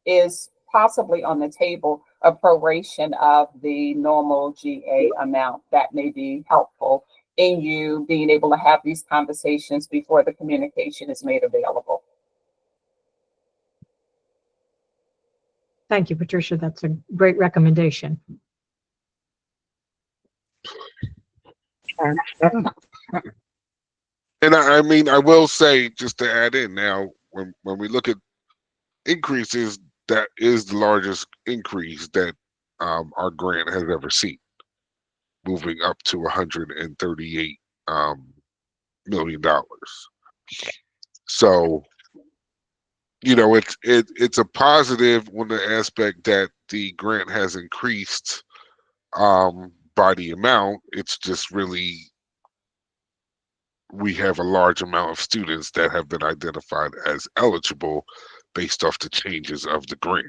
is possibly on the table a proration of the normal GA amount. That may be helpful in you being able to have these conversations before the communication is made available. Thank you, Patricia. That's a great recommendation. And I mean, I will say, just to add in now, when we look at increases, that is the largest increase that our grant has ever seen, moving up to $138 million. So, it's a positive on the aspect that the grant has increased by the amount. It's just really, we have a large amount of students that have been identified as eligible based off the changes of the grant.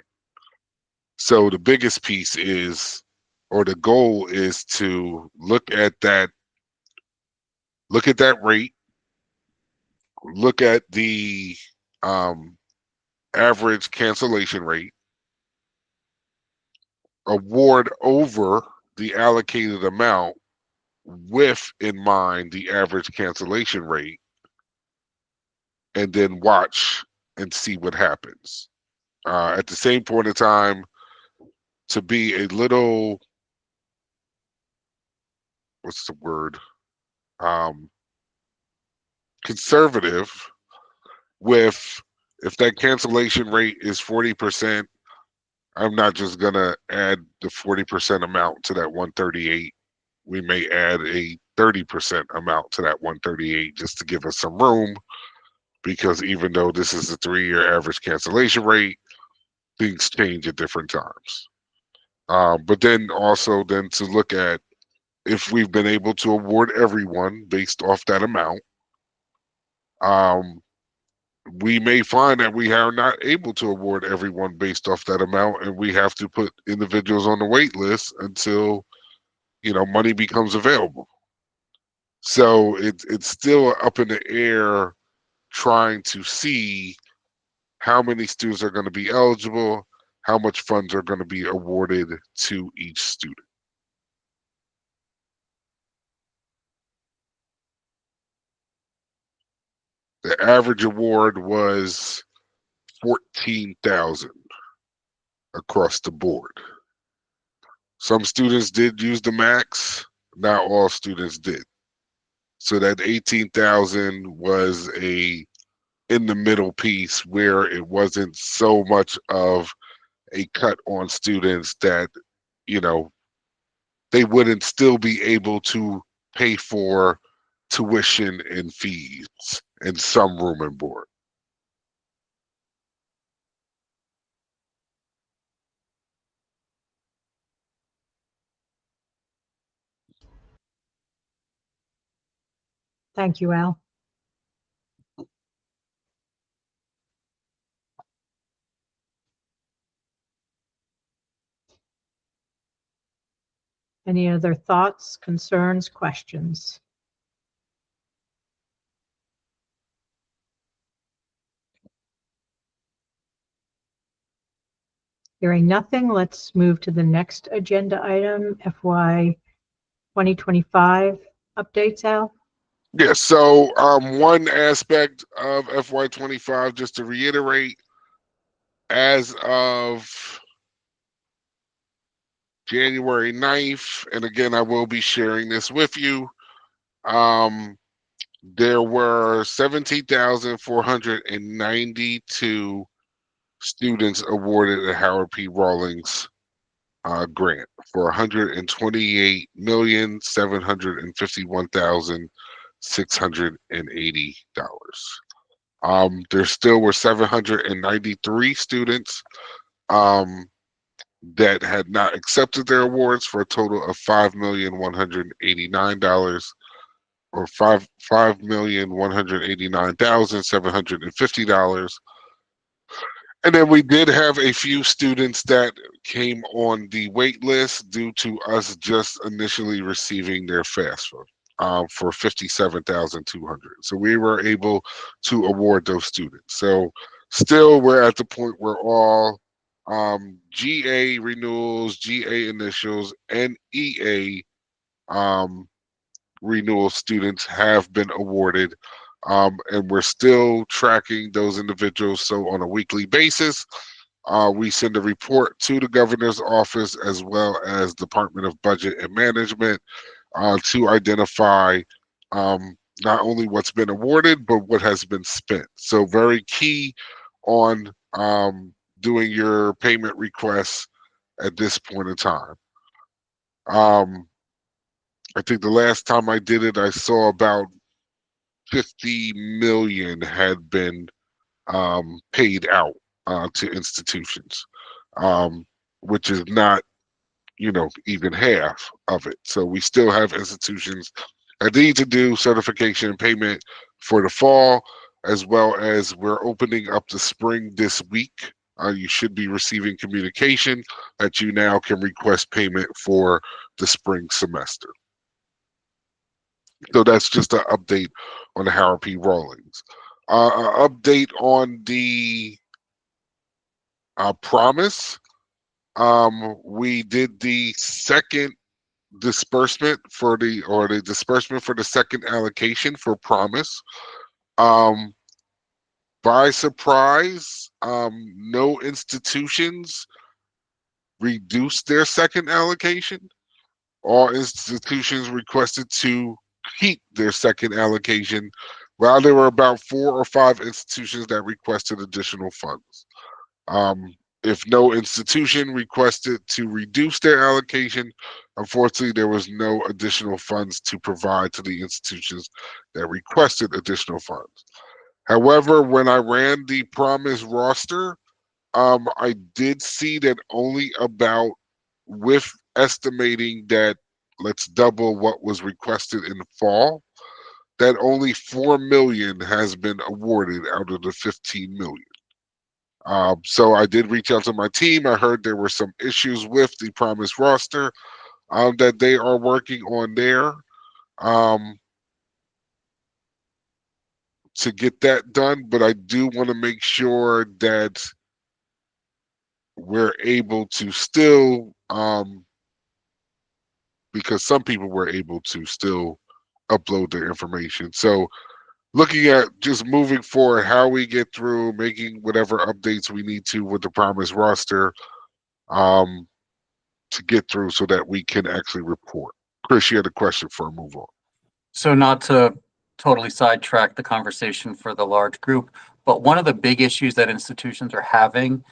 So the biggest piece is, or the goal is, to look at that rate, look at the average cancellation rate, award over the allocated amount with in mind the average cancellation rate, and then watch and see what happens. At the same point in time, to be a little, what's the word, conservative with, if that cancellation rate is 40%, I'm not just gonna add the 40% amount to that 138. We may add a 30% amount to that 138 just to give us some room, because even though this is a 3-year average cancellation rate, things change at different times. But then also then to look at, if we've been able to award everyone based off that amount, we may find that we are not able to award everyone based off that amount, and we have to put individuals on the wait list until money becomes available. So it's still up in the air trying to see how many students are going to be eligible, how much funds are going to be awarded to each student. The average award was 14,000 across the board. Some students did use the max, not all students did. So that 18,000 was a in the middle piece where it wasn't so much of a cut on students that, you know, they wouldn't still be able to pay for tuition and fees and some room and board. Thank you, Al. Any other thoughts, concerns, questions? Hearing nothing, let's move to the next agenda item, FY 2025 updates, Al. Yeah, so one aspect of FY25, just to reiterate, as of January 9th, and again, I will be sharing this with you, there were 17,492 students awarded a Howard P. Rawlings grant for $128,751,680. There still were 793 students that had not accepted their awards for a total of $5,189 or $5,189,750. And then we did have a few students that came on the wait list due to us just initially receiving their FAFSA for $57,200. So we were able to award those students. So still, we're at the point where all GA renewals, GA initials, and EA renewal students have been awarded. And we're still tracking those individuals. So on a weekly basis, we send a report to the governor's office as well as Department of Budget and Management to identify not only what's been awarded, but what has been spent. So very key on doing your payment requests at this point in time. I think the last time I did it, I saw about 50 million had been paid out to institutions, which is not, even half of it. So we still have institutions that need to do certification and payment for the fall, as well as we're opening up the spring this week. You should be receiving communication that you now can request payment for the spring semester. So that's just an update on the Howard P. Rawlings. An update on the promise. We did the second disbursement for the disbursement for the second allocation for promise. By surprise, no institutions reduced their second allocation. All institutions requested to keep their second allocation, while there were about 4 or 5 institutions that requested additional funds. If no institution requested to reduce their allocation, unfortunately, there was no additional funds to provide to the institutions that requested additional funds. However, when I ran the promise roster, I did see that only about, with estimating that let's double what was requested in the fall, that only 4 million has been awarded out of the 15 million. So I did reach out to my team. I heard there were some issues with the promise roster that they are working on there. to get that done, but I do want to make sure that we're able to still, because some people were able to still upload their information. So looking at just moving forward, how we get through making whatever updates we need to with the Promise roster, to get through so that we can actually report. Chris, you had a question for a move on. So not to totally sidetrack the conversation for the large group, but one of the big issues that institutions are having,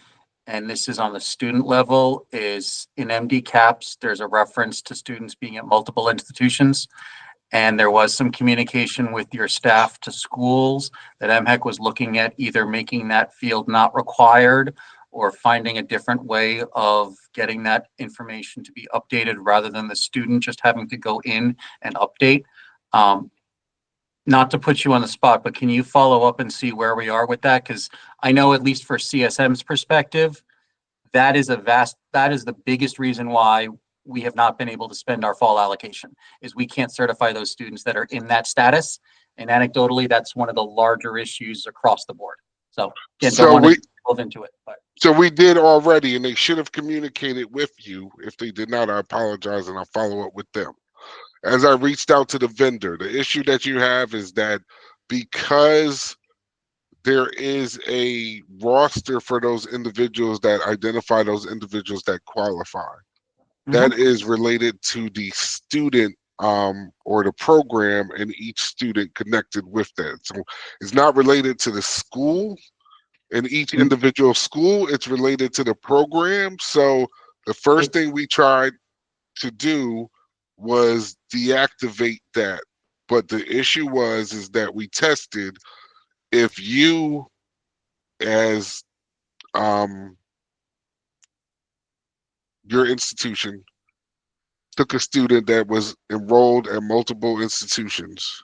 and this is on the student level, is in MD caps, there's a reference to students being at multiple institutions. And there was some communication with your staff to schools that MHEC was looking at either making that field not required or finding a different way of getting that information to be updated rather than the student just having to go in and update. Not to put you on the spot, but can you follow up and see where we are with that? Because I know at least for CSM's perspective, that is the biggest reason why we have not been able to spend our fall allocation, is we can't certify those students that are in that status. And anecdotally, that's one of the larger issues across the board. So again, don't want to delve into it, but. So we did already, and they should have communicated with you. If they did not, I apologize, and I'll follow up with them. As I reached out to the vendor, the issue that you have is that because there is a roster for those individuals that identify those individuals that qualify, that is related to the student or the program and each student connected with that. So it's not related to the school and each individual school, it's related to the program. So the first thing we tried to do was deactivate that. But the issue is that we tested if you as your institution took a student that was enrolled at multiple institutions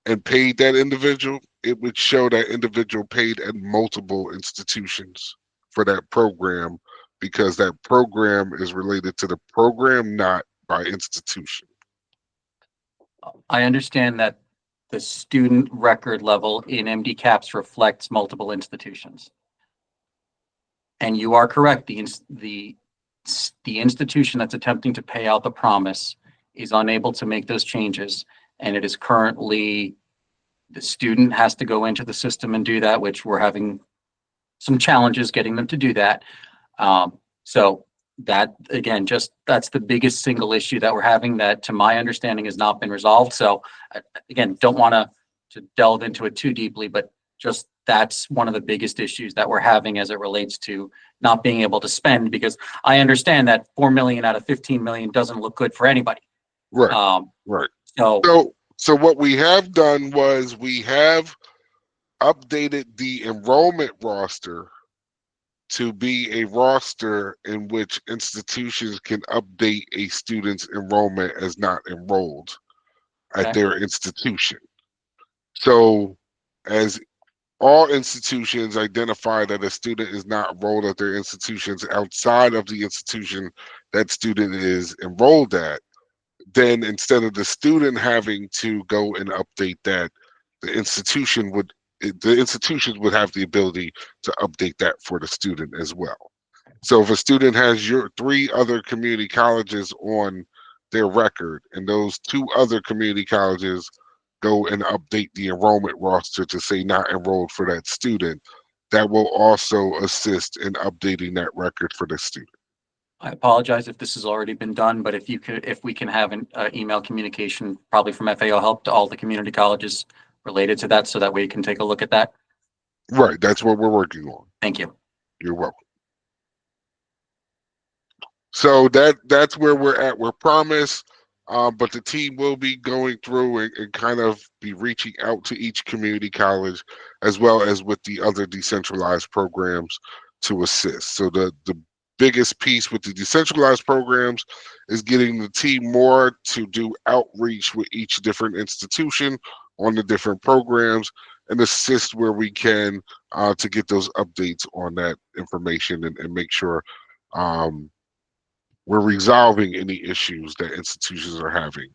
and paid that individual, it would show that individual paid at multiple institutions for that program, because that program is related to the program, not by institution. I understand that the student record level in MD caps reflects multiple institutions. And you are correct. The institution that's attempting to pay out the promise is unable to make those changes. And it is currently, the student has to go into the system and do that, which we're having some challenges getting them to do that. So that, again, that's the biggest single issue that we're having, that to my understanding has not been resolved. So again, don't want to delve into it too deeply, but just that's one of the biggest issues that we're having as it relates to not being able to spend, because I understand that 4 million out of 15 million doesn't look good for anybody. Right. Right. So what we have done was we have updated the enrollment roster to be a roster in which institutions can update a student's enrollment as not enrolled at their institution. So as all institutions identify that a student is not enrolled at their institutions outside of the institution that student is enrolled at, then instead of the student having to go and update that, the institutions would have the ability to update that for the student as well. So if a student has your 3 other community colleges on their record, and those 2 other community colleges go and update the enrollment roster to say not enrolled for that student, that will also assist in updating that record for the student. I apologize if this has already been done, but if we can have an email communication, probably from FAO Help, to all the community colleges related to that, so that we can take a look at that. Right, that's what we're working on. Thank you. You're welcome. So that's where we're at. We're promised, but the team will be going through and kind of be reaching out to each community college, as well as with the other decentralized programs, to assist. So the biggest piece with the decentralized programs is getting the team more to do outreach with each different institution on the different programs, and assist where we can to get those updates on that information, and make sure we're resolving any issues that institutions are having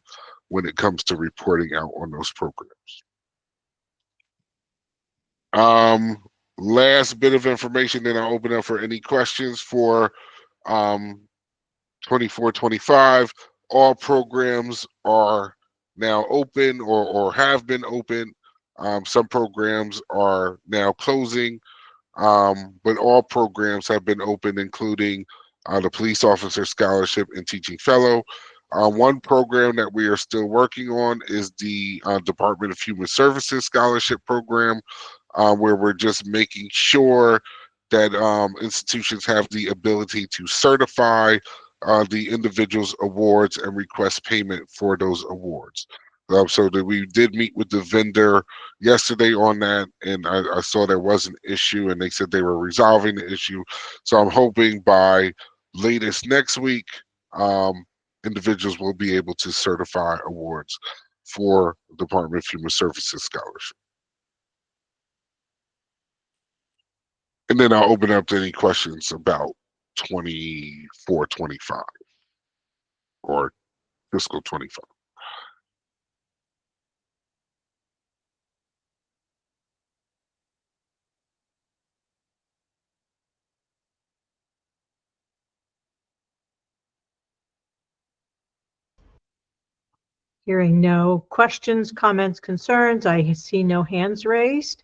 when it comes to reporting out on those programs. Last bit of information, then I'll open up for any questions for 24-25. All programs are now open or have been open. Some programs are now closing, but all programs have been open, including the Police Officer Scholarship and Teaching Fellow. One program that we are still working on is the Department of Human Services Scholarship Program, where we're just making sure that institutions have the ability to certify the individual's awards and request payment for those awards. So that we did meet with the vendor yesterday on that, and I saw there was an issue, and they said they were resolving the issue. So I'm hoping by latest next week, individuals will be able to certify awards for Department of Human Services Scholarship. And then I'll open up to any questions about 24-25 or fiscal 25. Hearing no questions, comments, concerns, I see no hands raised.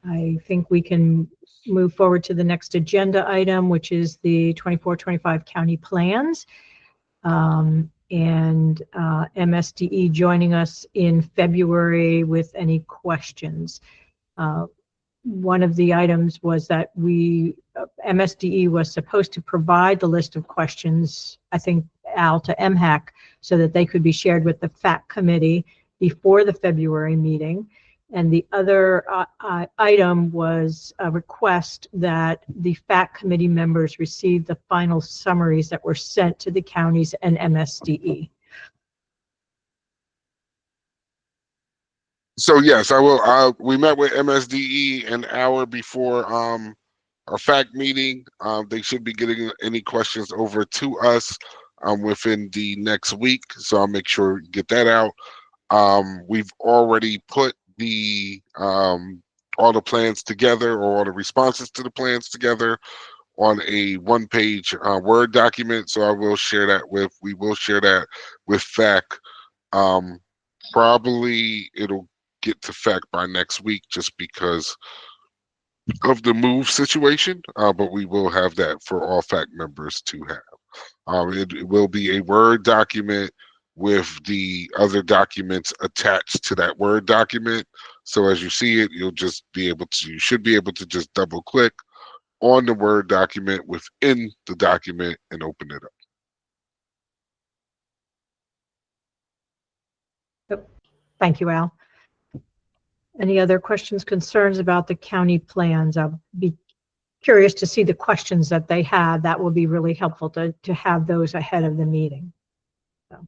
I think we can move forward to the next agenda item, which is the 24-25 county plans. And MSDE joining us in February with any questions. One of the items was that MSDE was supposed to provide the list of questions, I think, Al, to MHAC, so that they could be shared with the FAAC committee before the February meeting. And the other item was a request that the FAAC committee members receive the final summaries that were sent to the counties and MSDE. So yes, I will. We met with MSDE an hour before our FAAC meeting. They should be getting any questions over to us within the next week. So I'll make sure you get that out. We've already put the all the plans together, or all the responses to the plans together, on a one-page Word document. So we will share that with FAAC. Probably it'll get to FAAC by next week, just because of the move situation, but we will have that for all FAAC members to have. It will be a Word document with the other documents attached to that Word document. So as you see it, you should be able to just double click on the Word document within the document and open it up. Thank you, Al. Any other questions, concerns about the county plans? I'll be curious to see the questions that they have. That will be really helpful to have those ahead of the meeting. So.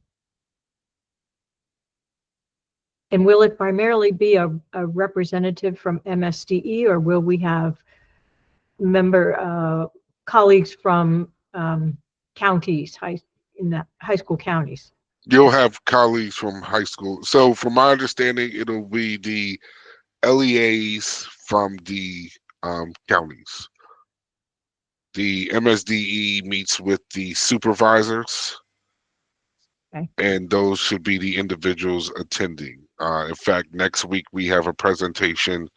And will it primarily be a representative from MSDE, or will we have colleagues from counties, high school counties? You'll have colleagues from high school. So from my understanding, it'll be the LEAs from the counties. The MSDE meets with the supervisors, okay, and those should be the individuals attending. In fact, next week we have a presentation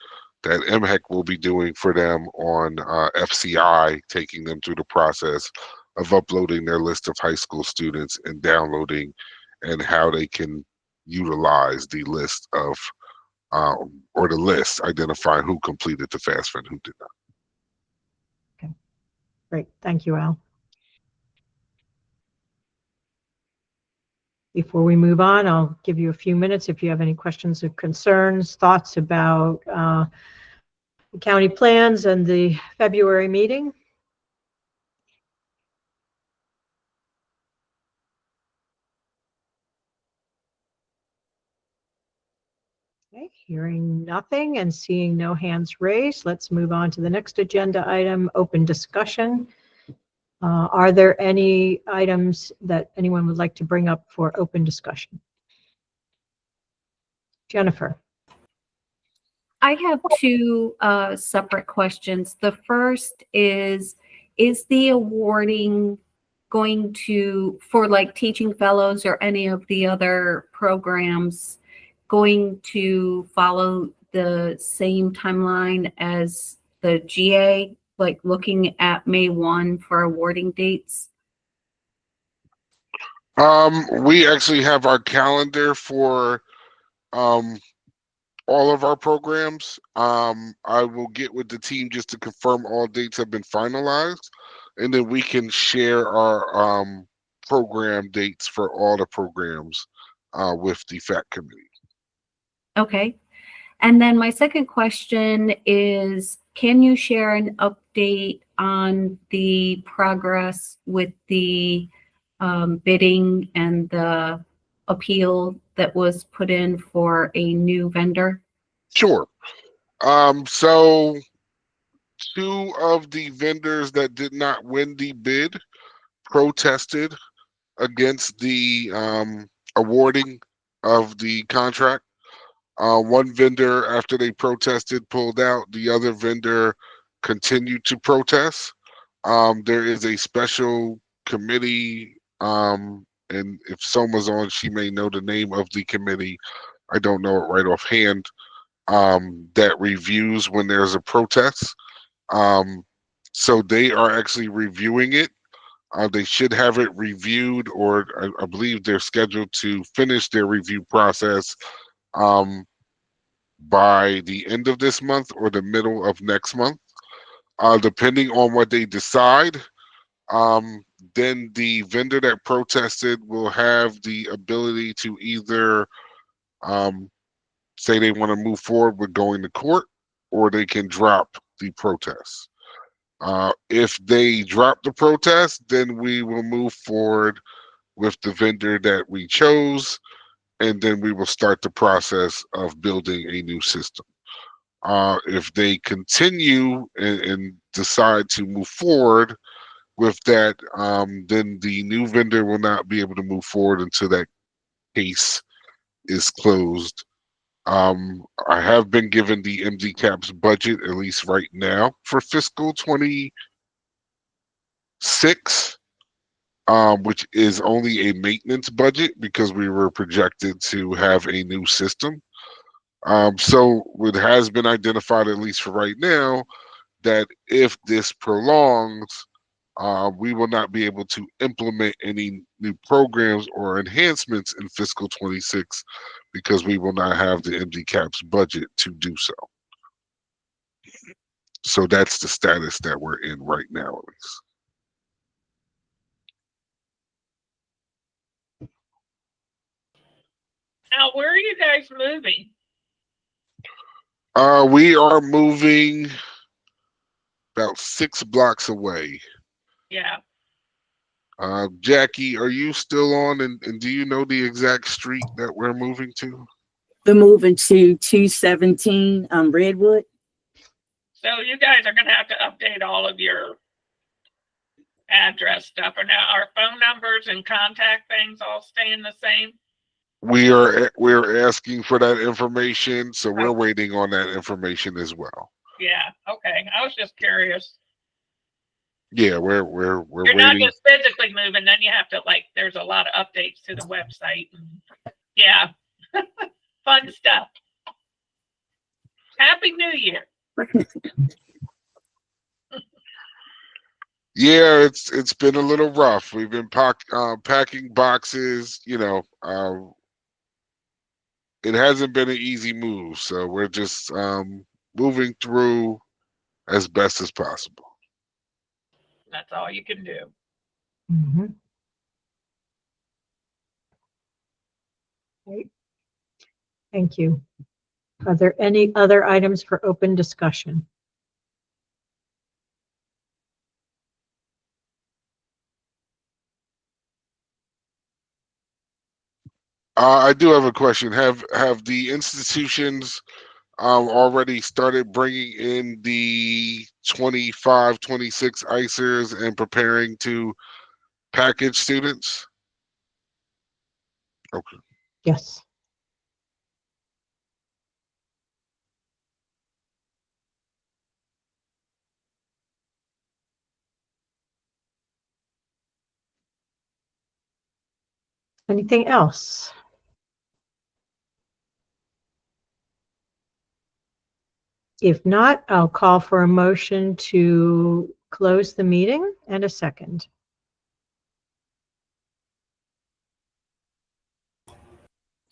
that MHEC will be doing for them on FCI, taking them through the process of uploading their list of high school students and downloading, and how they can utilize the list of or the list identifying who completed the FAFSA and who did not. Okay, great. Thank you, Al. Before we move on, I'll give you a few minutes if you have any questions or concerns, thoughts about the county plans and the February meeting. Okay, hearing nothing and seeing no hands raised, let's move on to the next agenda item, open discussion. Are there any items that anyone would like to bring up for open discussion? Jennifer. I have two separate questions. The first is the awarding going to, for like teaching fellows or any of the other programs, going to follow the same timeline as the GA, like looking at May 1 for awarding dates? We actually have our calendar for all of our programs. I will get with the team just to confirm all dates have been finalized, and then we can share our program dates for all the programs with the FAAC committee. Okay. And then my second question is, can you share an update on the progress with the bidding and the appeal that was put in for a new vendor? Sure. So two of the vendors that did not win the bid protested against the awarding of the contract. One vendor, after they protested, pulled out. The other vendor continued to protest. There is a special committee, and if Soma's on, she may know the name of the committee. I don't know it right offhand. That reviews when there's a protest. So they are actually reviewing it. They should have it reviewed, or I believe they're scheduled to finish their review process by the end of this month or the middle of next month. Depending on what they decide, then the vendor that protested will have the ability to either say they want to move forward with going to court, or they can drop the protest. If they drop the protest, then we will move forward with the vendor that we chose, and then we will start the process of building a new system. If they continue and decide to move forward with that, then the new vendor will not be able to move forward until that case is closed. I have been given the MDCAP's budget, at least right now, for fiscal 26, which is only a maintenance budget because we were projected to have a new system. So it has been identified, at least for right now, that if this prolongs, we will not be able to implement any new programs or enhancements in fiscal 26 because we will not have the MDCAP's budget to do so. So that's the status that we're in right now, at least. Now, where are you guys moving? We are moving about 6 blocks away. Yeah. Jackie, are you still on, and do you know the exact street that we're moving to? We're moving to 217 Redwood. So you guys are going to have to update all of your address stuff. Are now our phone numbers and contact things all staying the same? We're asking for that information, so we're Right. waiting on that information as well. Yeah. Okay. I was just curious. Yeah, we're You're waiting. not just physically moving, then you have to, like, there's a lot of updates to the website. Yeah. Fun stuff. Happy New Year. Yeah, it's been a little rough. We've been packing boxes. It hasn't been an easy move, so we're just moving through as best as possible. That's all you can do. Mhm. Great. Thank you. Are there any other items for open discussion? I do have a question. Have the institutions already started bringing in the 25, 26 ICERs and preparing to package students? Okay. Yes. Anything else? If not, I'll call for a motion to close the meeting and a second.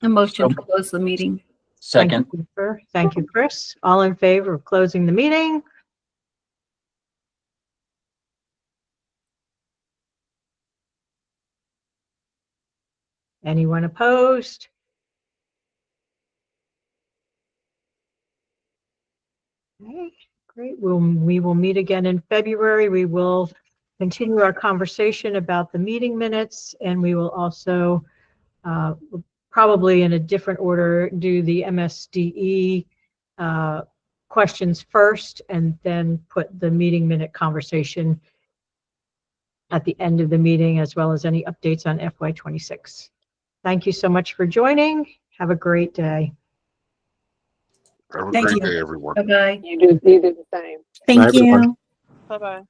A motion to close the meeting. Second. Thank you, Jennifer. Thank you, Chris. All in favor of closing the meeting? Anyone opposed? Okay, great. We will meet again in February. We will continue our conversation about the meeting minutes, and we will also probably in a different order do the MSDE questions first, and then put the meeting minute conversation at the end of the meeting, as well as any updates on FY26. Thank you so much for joining. Have a great day. Have a Thank great you. day, everyone. Bye-bye. You do the same. Thank everyone. you. Bye-bye.